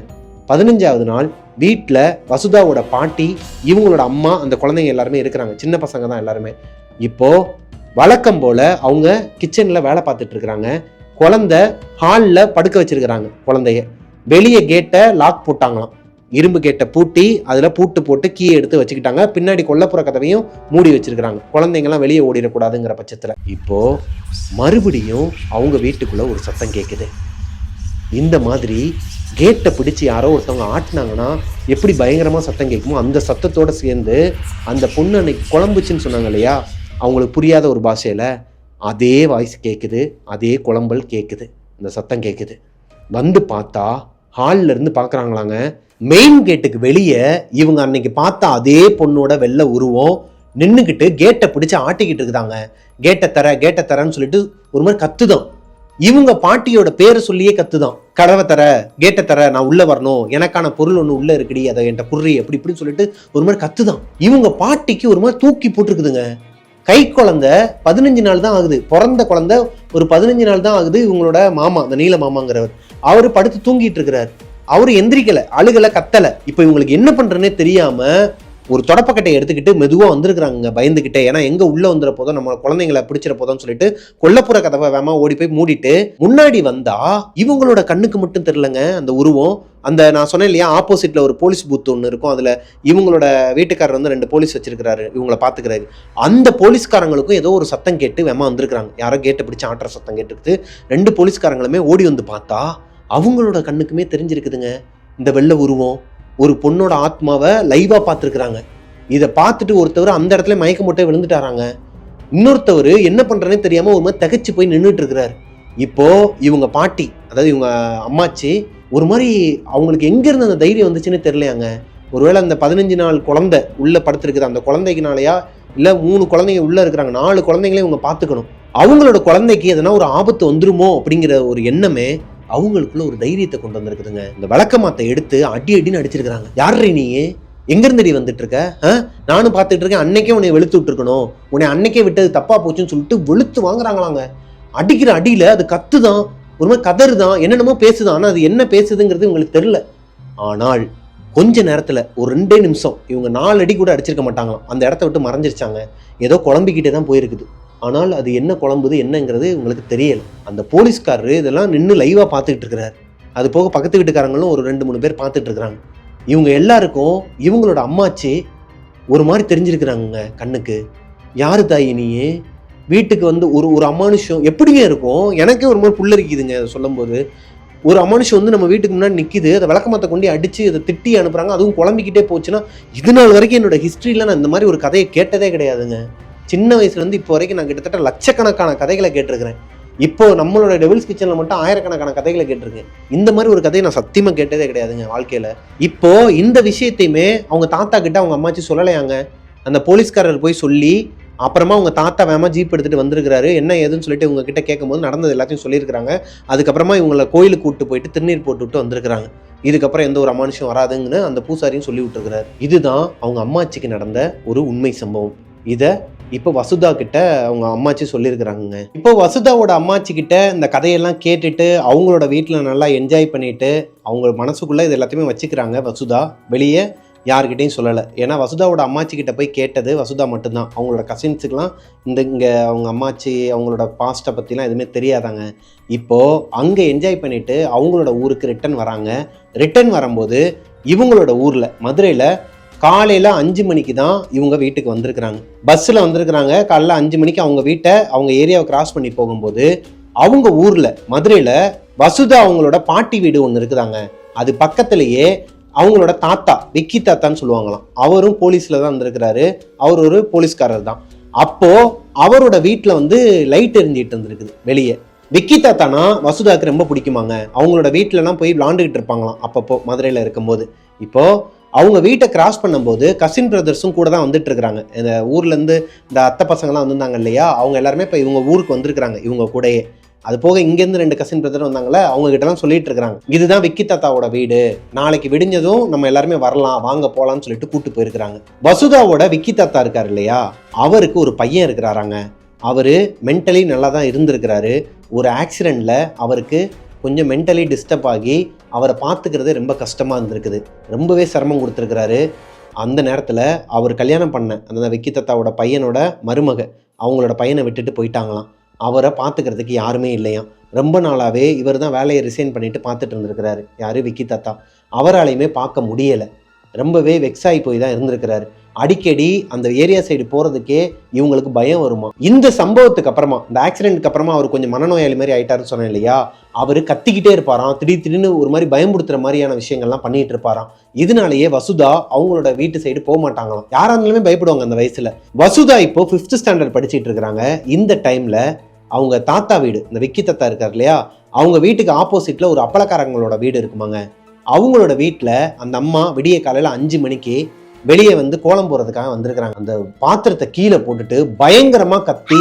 15வது நாள் வீட்டில் வசுதாவோட பாட்டி, இவங்களோட அம்மா, அந்த குழந்தைங்க எல்லாருமே இருக்கிறாங்க. சின்ன பசங்க தான் எல்லாருமே. இப்போ வழக்கம் போல அவங்க கிச்சனில் வேலை பார்த்துட்டு இருக்கிறாங்க. குழந்தை ஹாலில் படுக்க வச்சிருக்கிறாங்க. குழந்தைய வெளியே கேட்டை லாக் போட்டாங்களாம். இரும்பு கேட்டை பூட்டி அதில் பூட்டு போட்டு கீயை எடுத்து வச்சுக்கிட்டாங்க. பின்னாடி கொல்லப்புற கதவையும் மூடி வச்சிருக்கிறாங்க. குழந்தைங்கலாம் வெளியே ஓடிடக்கூடாதுங்கிற பட்சத்தில் இப்போ மறுபடியும் அவங்க வீட்டுக்குள்ள ஒரு சத்தம் கேட்குது. இந்த மாதிரி கேட்டை பிடிச்சி யாரோ ஒருத்தவங்க ஆட்டினாங்கன்னா எப்படி பயங்கரமாக சத்தம் கேட்குமோ, அந்த சத்தத்தோடு சேர்ந்து அந்த பொண்ணு அன்னைக்கு குழம்புச்சுன்னு சொன்னாங்க இல்லையா, அவங்களுக்கு புரியாத ஒரு பாஷையில் அதே வாய்ஸ் கேட்குது, அதே குழம்பல் கேட்குது, இந்த சத்தம் கேட்குது. வந்து பார்த்தா ஹாலில் இருந்து பார்க்குறாங்களாங்க, மெயின் கேட்டுக்கு வெளியே இவங்க அன்னைக்கு பார்த்தா அதே பொண்ணோட வெள்ளை உருவம் நின்றுக்கிட்டு கேட்டை பிடிச்சி ஆட்டிக்கிட்டு இருக்குதாங்க. கேட்டை தரன்னு சொல்லிட்டு ஒரு மாதிரி கத்துதான். இவங்க பாட்டியோட பேரை சொல்லியே கத்துதான். கதவை தர, கேட்டை தர, நான் உள்ள வரணும், எனக்கான பொருள் ஒன்று உள்ள இருக்குடி, அதை என்கிட்ட புர்றி, அப்படி இப்படின்னு சொல்லிட்டு ஒரு மாதிரி கத்துதான். இவங்க பாட்டிக்கு ஒரு மாதிரி தூக்கி போட்டுருக்குதுங்க. கை குழந்தை 15 நாள் தான் ஆகுது. பிறந்த குழந்தை ஒரு 15 நாள் தான் ஆகுது. இவங்களோட மாமா, அந்த நீல மாமாங்கிறவர், அவரு படுத்து தூங்கிட்டு இருக்கிறார். அவரு எந்திரிக்கல, அழுகலை, கத்தலை. இப்போ இவங்களுக்கு என்ன பண்றேன்னே தெரியாம ஒரு தொடப்பக்கட்டை எடுத்துக்கிட்டு மெதுவாக வந்திருக்கிறாங்க பயந்துக்கிட்டே. ஏன்னா எங்கே உள்ளே வந்துட போதும், நம்ம குழந்தைங்களை பிடிச்சிட போதும்னு சொல்லிட்டு கொல்லப்புற கதவை வேமா ஓடி போய் மூடிட்டு முன்னாடி வந்தா இவங்களோட கண்ணுக்கு மட்டும் தெரிலங்க அந்த உருவம். அந்த நான் சொன்னேன் இல்லையா, ஆப்போசிட்ல ஒரு போலீஸ் பூத் ஒன்று இருக்கும், அதில் இவங்களோட வீட்டுக்காரர் வந்து 2 போலீஸ் வச்சிருக்கிறாரு, இவங்களை பார்த்துக்கிறாரு. அந்த போலீஸ்காரங்களுக்கும் ஏதோ ஒரு சத்தம் கேட்டு வேமா வந்திருக்கிறாங்க. யாரோ கேட்டை பிடிச்சி ஆட்டுற சத்தம் கேட்டுக்கிட்டு 2 போலீஸ்காரங்களுமே ஓடி வந்து பார்த்தா அவங்களோட கண்ணுக்குமே தெரிஞ்சிருக்குதுங்க இந்த வெள்ளை உருவம். ஒரு பொண்ணோட ஆத்மாவை லைவா பார்த்துருக்குறாங்க. இதை பார்த்துட்டு ஒருத்தவர் அந்த இடத்துல மயக்க மூட்டை விழுந்துட்டாராங்க. இன்னொருத்தவர் என்ன பண்றேன்னே தெரியாம ஒரு மாதிரி தகச்சு போய் நின்றுட்டு இருக்கிறாரு. இப்போ இவங்க பாட்டி, அதாவது இவங்க அம்மாச்சி, ஒரு மாதிரி அவங்களுக்கு எங்க இருந்து அந்த தைரியம் வந்துச்சுன்னு தெரியலையாங்க. ஒருவேளை அந்த 15 நாள் குழந்தை உள்ள படுத்துருக்குது, அந்த குழந்தைக்குனாலயா, இல்ல 3 குழந்தைங்க உள்ள இருக்கிறாங்க, 4 குழந்தைங்களையும் இவங்க பார்த்துக்கணும். அவங்களோட குழந்தைக்கு எதனா ஒரு ஆபத்து வந்துருமோ அப்படிங்கிற ஒரு எண்ணமே அவங்களுக்குள்ள ஒரு தைரியத்தை கொண்டு வந்திருக்குதுங்க. இந்த விளக்கமாத்தை எடுத்து அடின்னு அடிச்சிருக்கிறாங்க. யாரு நீ, எங்க இருந்தடி வந்துட்டு இருக்க, நானும் பார்த்துட்டு இருக்கேன், அன்னைக்கே உன்னை வெளுத்து விட்டுருக்கணும், உன்னை அன்னைக்கே விட்டது தப்பா போச்சுன்னு சொல்லிட்டு வெளுத்து வாங்குறாங்களாங்க. அடிக்கிற அடியில அது கத்துதான், ஒரு மாதிரி கதறுதான், என்னென்னமோ பேசுதான். ஆனா அது என்ன பேசுதுங்கிறது உங்களுக்கு தெரியல. ஆனால் கொஞ்ச நேரத்துல ஒரு 2 நிமிஷம் இவங்க 4 அடி கூட அடிச்சிருக்க மாட்டாங்களாம். அந்த இடத்த விட்டு மறைஞ்சிருச்சாங்க. ஏதோ குழம்பிக்கிட்டே தான் போயிருக்குது. ஆனால் அது என்ன குழம்புது என்னங்கிறது உங்களுக்கு தெரியல. அந்த போலீஸ்காரரு இதெல்லாம் நின்று லைவா பார்த்துக்கிட்டு இருக்கிறார். அது போக பக்கத்து வீட்டுக்காரங்களும் ஒரு 2-3 பேர் பார்த்துட்டு இருக்கிறாங்க. இவங்க எல்லாருக்கும் இவங்களோட அம்மாச்சி ஒரு மாதிரி தெரிஞ்சிருக்கிறாங்க கண்ணுக்கு. யாரு தாயி நீ, வீட்டுக்கு வந்து ஒரு அமானுஷம் எப்படிங்க இருக்கும், எனக்கே ஒரு மாதிரி புல்லரிக்குதுங்க அதை சொல்லும் போது. ஒரு அமானுஷம் வந்து நம்ம வீட்டுக்கு முன்னாடி நிற்கிது, அதை விளக்கமாத்த கொண்டு அடிச்சு அதை திட்டி அனுப்புறாங்க, அதுவும் குழம்பிக்கிட்டே போச்சுன்னா. இது நாள் வரைக்கும் என்னோட ஹிஸ்ட்ரியில் நான் இந்த மாதிரி ஒரு கதையை கேட்டதே கிடையாதுங்க. சின்ன வயசுலேருந்து இப்போ வரைக்கும் நான் கிட்டத்தட்ட லட்சக்கணக்கான கதைகளை கேட்டிருக்கிறேன். இப்போ நம்மளோட டெவில்ஸ் கிச்சனில் மட்டும் ஆயிரக்கணக்கான கதைகளை கேட்டிருக்கேன். இந்த மாதிரி ஒரு கதையை நான் சத்தியமாக கேட்டதே கிடையாதுங்க வாழ்க்கையில். இப்போ இந்த விஷயத்தையுமே அவங்க தாத்தா கிட்ட அவங்க அம்மாச்சி சொல்லலையாங்க. அந்த போலீஸ்காரர் போய் சொல்லி அப்புறமா அவங்க தாத்தா வேமா ஜீப் எடுத்துகிட்டு வந்திருக்கிறாரு. என்ன ஏதுன்னு சொல்லிட்டு இவங்க கிட்ட கேட்கும்போது நடந்தது எல்லாத்தையும் சொல்லியிருக்கிறாங்க. அதுக்கப்புறமா இவங்களை கோயிலுக்கு கூப்பிட்டு போயிட்டு திருநீர் போட்டு விட்டு வந்திருக்கிறாங்க. இதுக்கப்புறம் எந்த ஒரு அமானுஷம் வராதுங்கன்னு அந்த பூசாரியும் சொல்லி விட்டுருக்கிறாரு. இதுதான் அவங்க அம்மாச்சிக்கு நடந்த ஒரு உண்மை சம்பவம். இதை இப்போ வசுதா கிட்ட அவங்க அம்மாச்சி சொல்லியிருக்கிறாங்க. இப்போ வசுதாவோட அம்மாச்சி கிட்ட இந்த கதையெல்லாம் கேட்டுட்டு அவங்களோட வீட்டில் நல்லா என்ஜாய் பண்ணிட்டு அவங்க மனசுக்குள்ளே இது எல்லாத்தையுமே வச்சுக்கிறாங்க. வசுதா வெளியே யார்கிட்டையும் சொல்லலை. ஏன்னா வசுதாவோட அம்மாச்சி கிட்ட போய் கேட்டது வசுதா மட்டும்தான். அவங்களோட கசின்ஸுக்கெலாம் இங்கே அவங்க அம்மாச்சி அவங்களோட பாஸ்ட்டை பற்றிலாம் எதுவுமே தெரியாதாங்க. இப்போது அங்கே என்ஜாய் பண்ணிவிட்டு அவங்களோட ஊருக்கு ரிட்டன் வராங்க. ரிட்டன் வரும்போது இவங்களோட ஊரில் மதுரையில் காலையில் 5 மணிக்கு தான் இவங்க வீட்டுக்கு வந்திருக்கிறாங்க. பஸ்ஸில் வந்திருக்கிறாங்க. காலையில் 5 மணிக்கு அவங்க வீட்டை அவங்க ஏரியாவை கிராஸ் பண்ணி போகும்போது அவங்க ஊரில் மதுரையில் வசுதா அவங்களோட பாட்டி வீடு ஒன்று இருக்குதாங்க. அது பக்கத்துலேயே அவங்களோட தாத்தா, விக்கி தாத்தான்னு சொல்லுவாங்களாம், அவரும் போலீஸில் தான் வந்திருக்கிறாரு. அவர் ஒரு போலீஸ்காரர் தான். அப்போது அவரோட வீட்டில் வந்து லைட் எரிஞ்சிட்டு இருந்திருக்குது வெளியே. விக்கி தாத்தானா வசுதாவுக்கு ரொம்ப பிடிக்குமாங்க. அவங்களோட வீட்டிலலாம் போய் விளாண்டுக்கிட்டு இருப்பாங்களாம் அப்பப்போ மதுரையில் இருக்கும்போது. இப்போது அவங்க வீட்டை கிராஸ் பண்ணும்போது கசின் பிரதர்ஸும் கூட தான் வந்துட்டு இருக்கிறாங்க. இந்த ஊர்லேருந்து இந்த அத்தை பசங்கள்லாம் வந்திருந்தாங்க இல்லையா, அவங்க எல்லாருமே இப்போ இவங்க ஊருக்கு வந்திருக்கிறாங்க இவங்க கூடயே. அது போக இங்கேருந்து 2 கசின் பிரதர் வந்தாங்களே, அவங்க கிட்டலாம் சொல்லிட்டு இருக்கிறாங்க, இதுதான் விக்கி தாத்தாவோட வீடு, நாளைக்கு விடிஞ்சதும் நம்ம எல்லாருமே வரலாம், வாங்க போகலான்னு சொல்லிட்டு கூப்பிட்டு போயிருக்கிறாங்க. வசுதாவோட விக்கி தாத்தா இருக்கார் இல்லையா, அவருக்கு ஒரு பையன் இருக்கிறாராங்க. அவர் மென்டலி நல்லா தான் இருந்திருக்கிறாரு. ஒரு ஆக்சிடெண்ட்டில் அவருக்கு கொஞ்சம் மென்டலி டிஸ்டர்ப் ஆகி அவரை பார்த்துக்கிறது ரொம்ப கஷ்டமாக இருந்திருக்குது. ரொம்பவே சிரமம் கொடுத்துருக்கிறாரு. அந்த நேரத்தில் அவர் கல்யாணம் பண்ண அந்த விக்கி தாத்தாவோட பையனோட மருமக அவங்களோட பையனை விட்டுட்டு போயிட்டாங்களாம். அவரை பார்த்துக்கிறதுக்கு யாருமே இல்லையாம். ரொம்ப நாளாகவே இவர் தான் வேலையை ரிசைன் பண்ணிட்டு பார்த்துட்டு இருந்திருக்கிறாரு. யார்? விக்கி தாத்தா. அவராலையுமே பார்க்க முடியலை. ரொம்பவே வெக்ஸாகி போய் தான் இருந்திருக்கிறாரு. அடிக்கடி அந்த ஏரியா சைடு போகிறதுக்கே இவங்களுக்கு பயம் வருமா. இந்த சம்பவத்துக்கு அப்புறமா, இந்த ஆக்சிடென்ட்க்கு அப்புறமா அவர் கொஞ்சம் மனநோயாளி மாதிரி ஆயிட்டாருன்னு சொன்னேன் இல்லையா, அவர் கத்திக்கிட்டே இருப்பாராம். திடீர்னு ஒரு மாதிரி பயம்படுத்துகிற மாதிரியான விஷயங்கள்லாம் பண்ணிட்டு இருப்பாராம். இதனாலேயே வசுதா அவங்களோட வீட்டு சைடு போக மாட்டாங்களாம். யாராக இருந்தாலுமே பயப்படுவாங்க அந்த வயசில். வசுதா இப்போ 5th ஸ்டாண்டர்ட் படிச்சுட்டு இருக்கிறாங்க. இந்த டைமில் அவங்க தாத்தா வீடு, இந்த விக்கி தாத்தா இருக்கார் இல்லையா, அவங்க வீட்டுக்கு ஆப்போசிட்டில் ஒரு அப்பளக்காரங்களோட வீடு இருக்குமாங்க. அவங்களோட வீட்டில் அந்த அம்மா விடிய காலையில் 5 மணிக்கு வெளியே வந்து கோலம் போடுறதுக்காக வந்திருக்கிறாங்க. அந்த பாத்திரத்தை கீழே போட்டுட்டு பயங்கரமாக கத்தி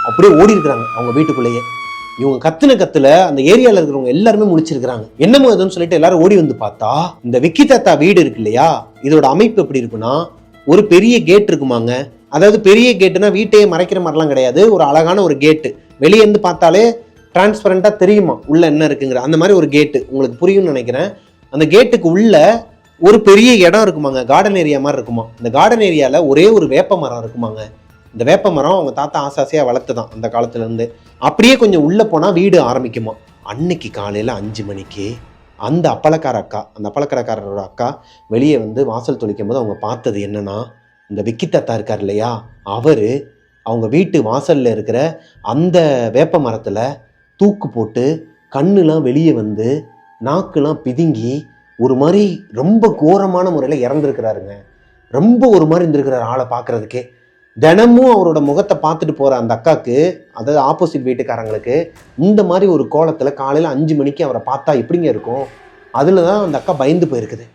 அப்படியே ஓடி இருக்கிறாங்க அவங்க வீட்டுக்குள்ளேயே. இவங்க கத்துல அந்த ஏரியாவில் இருக்கிறவங்க எல்லாருமே முழிச்சிருக்கிறாங்க. என்னமோ எதுன்னு சொல்லிட்டு எல்லாரும் ஓடி வந்து பார்த்தா, இந்த விக்கி தாத்தா வீடு இருக்கு இல்லையா, இதோட அமைப்பு எப்படி இருக்குன்னா, ஒரு பெரிய கேட் இருக்குமாங்க. அதாவது பெரிய கேட்டுனா வீட்டையே மறைக்கிற மாதிரிலாம் கிடையாது, ஒரு அழகான ஒரு கேட்டு. வெளியே இருந்து பார்த்தாலே டிரான்ஸ்பரண்டா தெரியுமா உள்ள என்ன இருக்குங்கிற அந்த மாதிரி ஒரு கேட்டு. உங்களுக்கு புரியும்னு நினைக்கிறேன். அந்த கேட்டுக்கு உள்ள ஒரு பெரிய இடம் இருக்குமாங்க, கார்டன் ஏரியா மாதிரி இருக்குமா. இந்த கார்டன் ஏரியாவில் ஒரே ஒரு வேப்ப மரம் இருக்குமாங்க. இந்த வேப்ப மரம் அவங்க தாத்தா ஆசாசியாக வளர்த்துதான் அந்த காலத்துலேருந்து. அப்படியே கொஞ்சம் உள்ளே போனால் வீடு ஆரம்பிக்குமா. அன்னைக்கு காலையில் 5 மணிக்கு அந்த அப்பளக்காரரோட அக்கா வெளியே வந்து வாசல் தொளிக்கும் போது அவங்க பார்த்தது என்னன்னா, இந்த விக்கி தாத்தா இருக்கார் இல்லையா, அவர் அவங்க வீட்டு வாசலில் இருக்கிற அந்த வேப்ப மரத்தில் தூக்கு போட்டு கண்ணுலாம் வெளியே வந்து நாக்குலாம் பிதுங்கி ஒரு மாதிரி ரொம்ப கோரமான முறையில் இறந்துருக்கிறாருங்க. ரொம்ப ஒரு மாதிரி இருந்திருக்கிறார் ஆளை பார்க்குறதுக்கே. தினமும் அவரோட முகத்தை பார்த்துட்டு போகிற அந்த அக்காவுக்கு, அதாவது ஆப்போசிட் வீட்டுக்காரங்களுக்கு, இந்த மாதிரி ஒரு கோலத்தில் காலையில் 5 மணிக்கு அவரை பார்த்தா எப்படிங்க இருக்கும். அதில் தான் அந்த அக்கா பயந்து போயிருக்குது.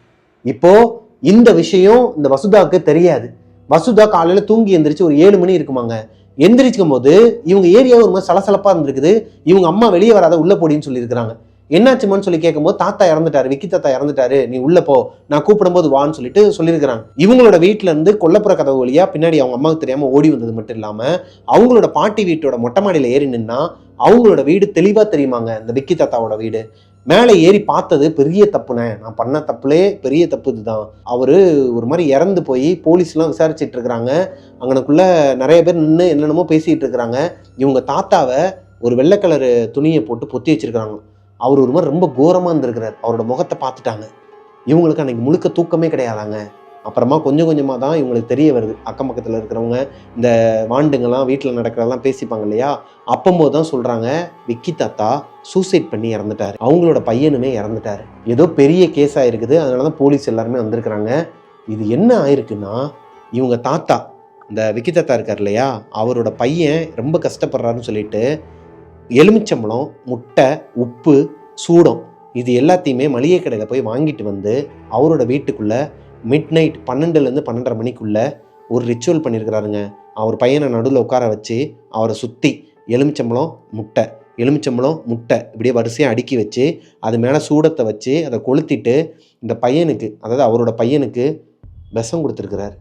இப்போது இந்த விஷயம் இந்த வசுதாவுக்கு தெரியாது. வசுதா காலையில் தூங்கி எந்திரிச்சு ஒரு 7 மணி இருக்குமாங்க. எந்திரிச்சுக்கும் போது இவங்க ஏரியா ஒரு மாதிரி சலசலப்பாக இருந்திருக்குது. இவங்க அம்மா வெளியே வராத உள்ள போடின்னு சொல்லியிருக்கிறாங்க. என்னாச்சுமான்னு சொல்லி கேட்கும்போது, தாத்தா இறந்துட்டாரு, விக்கி தாத்தா இறந்துட்டாரு, நீ உள்ள போ, நான் கூப்பிடும்போது வான்னு சொல்லிட்டு சொல்லியிருக்கிறாங்க. இவங்களோட வீட்டுல இருந்து கொல்லப்புற கதவு வழியா பின்னாடி அவங்க அம்மாவுக்கு தெரியாம ஓடி வந்தது மட்டும் இல்லாம, அவங்களோட பாட்டி வீட்டோட மொட்டை மாடியில ஏறி நின்னா அவங்களோட வீடு தெளிவா தெரியுமாங்க. இந்த விக்கி தாத்தாவோட வீடு மேலே ஏறி பார்த்தது பெரிய தப்புனே, நான் பண்ண தப்புலே பெரிய தப்பு இதுதான். அவரு ஒரு மாதிரி இறந்து போய் போலீஸ்லாம் விசாரிச்சுட்டு இருக்கிறாங்க. அங்கனக்குள்ள நிறைய பேர் நின்று என்னென்னமோ பேசிட்டு இருக்கிறாங்க. இவங்க தாத்தாவை ஒரு வெள்ளை கலரு துணியை போட்டு பொத்தி வச்சிருக்கிறாங்க. அவர் ஒரு மாதிரி ரொம்ப கோரமாக இருந்திருக்கிறார். அவரோட முகத்தை பார்த்துட்டாங்க. இவங்களுக்கு அன்னைக்கு முழுக்க தூக்கமே கிடையாதாங்க. அப்புறமா கொஞ்சம் கொஞ்சமாக தான் இவங்களுக்கு தெரிய வருது. அக்கம் பக்கத்தில் இருக்கிறவங்க இந்த வாண்டுங்கெல்லாம் வீட்டில் நடக்கிறதெல்லாம் பேசிப்பாங்க இல்லையா, அப்பம்போது தான் சொல்கிறாங்க, விக்கி தாத்தா சூசைட் பண்ணி இறந்துட்டார், அவங்களோட பையனுமே இறந்துட்டார், ஏதோ பெரிய கேஸாக இருக்குது, அதனால தான் போலீஸ் எல்லாருமே வந்திருக்கிறாங்க. இது என்ன ஆயிருக்குன்னா, இவங்க தாத்தா இந்த விக்கி தாத்தா இருக்கார் இல்லையா, அவரோட பையன் ரொம்ப கஷ்டப்படுறாருன்னு சொல்லிட்டு எலுமிச்சம்பழம், முட்டை, உப்பு, சூடம் இது எல்லாத்தையுமே மளிகை கடையில் போய் வாங்கிட்டு வந்து அவரோட வீட்டுக்குள்ளே மிட்-நைட் 12லேருந்து 12:30 மணிக்குள்ளே ஒரு ரிச்சுவல் பண்ணியிருக்கிறாருங்க. அவர் பையனை நடுவில் உட்கார வச்சு அவரை சுற்றி எலுமிச்சம்பழம், முட்டை இப்படியே வரிசையாக அடுக்கி வச்சு அது மேலே சூடத்தை வச்சு அதை கொளுத்திட்டு இந்த பையனுக்கு, அதாவது அவரோட பையனுக்கு விஷம் கொடுத்துருக்கிறார்.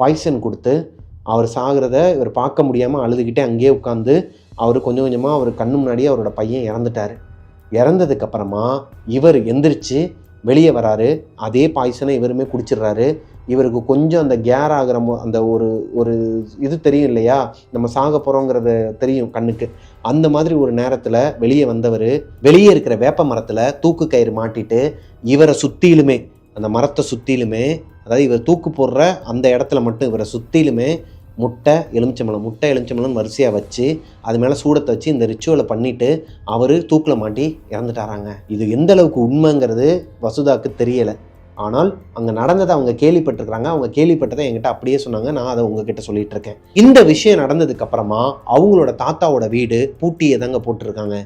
பாய்சன் கொடுத்து அவர் சாகிறத இவர் பார்க்க முடியாமல் அழுதுகிட்டே அங்கேயே உட்காந்து அவர் கொஞ்சம் கொஞ்சமாக அவர் கண்ணு முன்னாடியே அவரோட பையன் இறந்துட்டார். இறந்ததுக்கப்புறமா இவர் எந்திரிச்சு வெளியே வராரு. அதே பாய்சனை இவருமே குடிச்சிடுறாரு. இவருக்கு கொஞ்சம் அந்த கேர் ஆகிற அந்த ஒரு இது தெரியும் இல்லையா, நம்ம சாக போகிறோங்கிறது தெரியும் கண்ணுக்கு. அந்த மாதிரி ஒரு நேரத்தில் வெளியே வந்தவர் வெளியே இருக்கிற வேப்ப மரத்தில் தூக்கு கயிறு மாட்டிட்டு இவரை சுற்றிலுமே, அந்த மரத்தை சுற்றிலுமே, அதாவது இவர் தூக்கு போடுற அந்த இடத்துல மட்டும் இவரை சுற்றிலுமே முட்டை எலுமிச்சம்பழம் வரிசையாக வச்சு அது மேலே சூடத்தை வச்சு இந்த ரிச்சுவலை பண்ணிவிட்டு அவர் தூக்கில் மாட்டி இறந்துட்டாராங்க. இது எந்த அளவுக்கு உண்மைங்கிறது வசுதாவுக்கு தெரியலை. ஆனால் அங்கே நடந்ததை அவங்க கேள்விப்பட்டிருக்கிறாங்க. அவங்க கேள்விப்பட்டதை என்கிட்ட அப்படியே சொன்னாங்க. நான் அதை உங்ககிட்ட சொல்லிட்டு இருக்கேன். இந்த விஷயம் நடந்ததுக்கு அப்புறமா அவங்களோட தாத்தாவோட வீடு பூட்டியே தாங்க போட்டிருக்காங்க.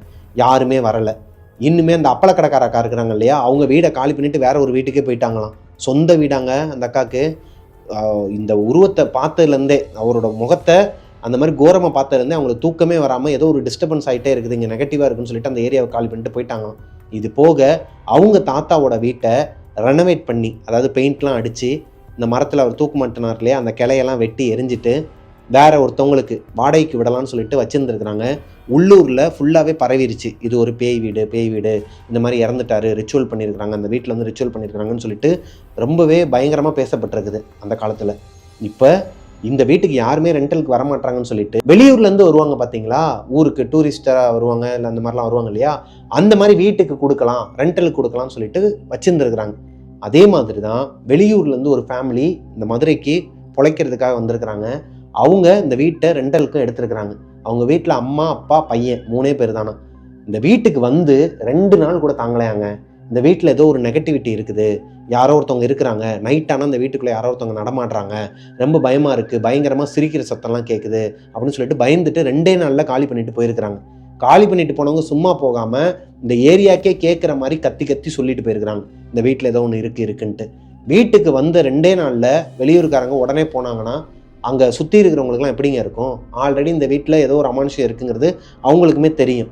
யாருமே வரலை. இன்னுமே அந்த அப்பளக்கடைக்காரக்கா இருக்கிறாங்க இல்லையா, அவங்க வீடை காலி பண்ணிட்டு வேற ஒரு வீட்டுக்கே போயிட்டாங்களாம். சொந்த வீடாங்க அந்த அக்காவுக்கு. இந்த உருவத்தை பார்த்ததுலேருந்தே, அவரோட முகத்தை அந்த மாதிரி கோரமாக பார்த்ததுலேருந்தே அவங்களுக்கு தூக்கமே வராமல் ஏதோ ஒரு டிஸ்டர்பன்ஸ் ஆகிட்டே இருக்குது, இங்கே நெகட்டிவாக இருக்குன்னு சொல்லிட்டு அந்த ஏரியாவை காலி பண்ணிட்டு போயிட்டாங்களாம். இது போக அவங்க தாத்தாவோட வீட்டை ரெனோவேட் பண்ணி, அதாவது பெயிண்ட்லாம் அடித்து, இந்த மரத்தில் அவர் தூக்கு மாட்டினார் இல்லையா, அந்த கிளையெல்லாம் வெட்டி எரிஞ்சிட்டு வேற ஒருத்தவங்களுக்கு வாடகைக்கு விடலான்னு சொல்லிட்டு வச்சுருந்துருக்குறாங்க. உள்ளூரில் ஃபுல்லாகவே பரவிருச்சு, இது ஒரு பேய் வீடு, இந்த மாதிரி இறந்துட்டாரு, ரிச்சுவல் பண்ணியிருக்கிறாங்க, அந்த வீட்டில் வந்து ரிச்சுவல் பண்ணியிருக்கிறாங்கன்னு சொல்லிட்டு ரொம்பவே பயங்கரமாக பேசப்பட்டிருக்குது அந்த காலத்தில். இப்போ இந்த வீட்டுக்கு யாருமே ரெண்டலுக்கு வரமாட்டாங்கன்னு சொல்லிட்டு வெளியூர்லேருந்து வருவாங்க பார்த்தீங்களா, ஊருக்கு டூரிஸ்டராக வருவாங்க, இல்லை அந்த மாதிரிலாம் வருவாங்க இல்லையா, அந்த மாதிரி வீட்டுக்கு கொடுக்கலாம், ரெண்டலுக்கு கொடுக்கலாம்னு சொல்லிட்டு வச்சுருந்துருக்குறாங்க. அதே மாதிரி தான் வெளியூர்லேருந்து ஒரு ஃபேமிலி இந்த மதுரைக்கு பிழைக்கிறதுக்காக வந்திருக்கிறாங்க. அவங்க இந்த வீட்டை ரெண்டலுக்கும் எடுத்துருக்குறாங்க. அவங்க வீட்டில் அம்மா, அப்பா, பையன் 3 பேர் தானா. இந்த வீட்டுக்கு வந்து 2 நாள் கூட தாங்கலையாங்க. இந்த வீட்டில் ஏதோ ஒரு நெகட்டிவிட்டி இருக்குது, யாரோ ஒருத்தவங்க இருக்கிறாங்க, நைட் ஆனால் இந்த வீட்டுக்குள்ளே யாரோ ஒருத்தவங்க நடமாடுறாங்க, ரொம்ப பயமாக இருக்குது, பயங்கரமாக சிரிக்கிற சத்தம்லாம் கேட்குது அப்படின்னு சொல்லிட்டு பயந்துட்டு 2 நாளில் காலி பண்ணிட்டு போயிருக்கிறாங்க. காலி பண்ணிட்டு போனவங்க சும்மா போகாமல் இந்த ஏரியாக்கே கேட்குற மாதிரி கத்தி சொல்லிட்டு போயிருக்கிறாங்க, இந்த வீட்டில் ஏதோ ஒன்று இருக்குன்ட்டு. வீட்டுக்கு வந்த 2 நாளில் வெளியூருக்காரங்க உடனே போனாங்கன்னா அங்கே சுற்றி இருக்கிறவங்களுக்குலாம் எப்படிங்க இருக்கும்? ஆல்ரெடி இந்த வீட்டில் ஏதோ ஒரு அமானுஷம் இருக்குங்கிறது அவங்களுக்குமே தெரியும்.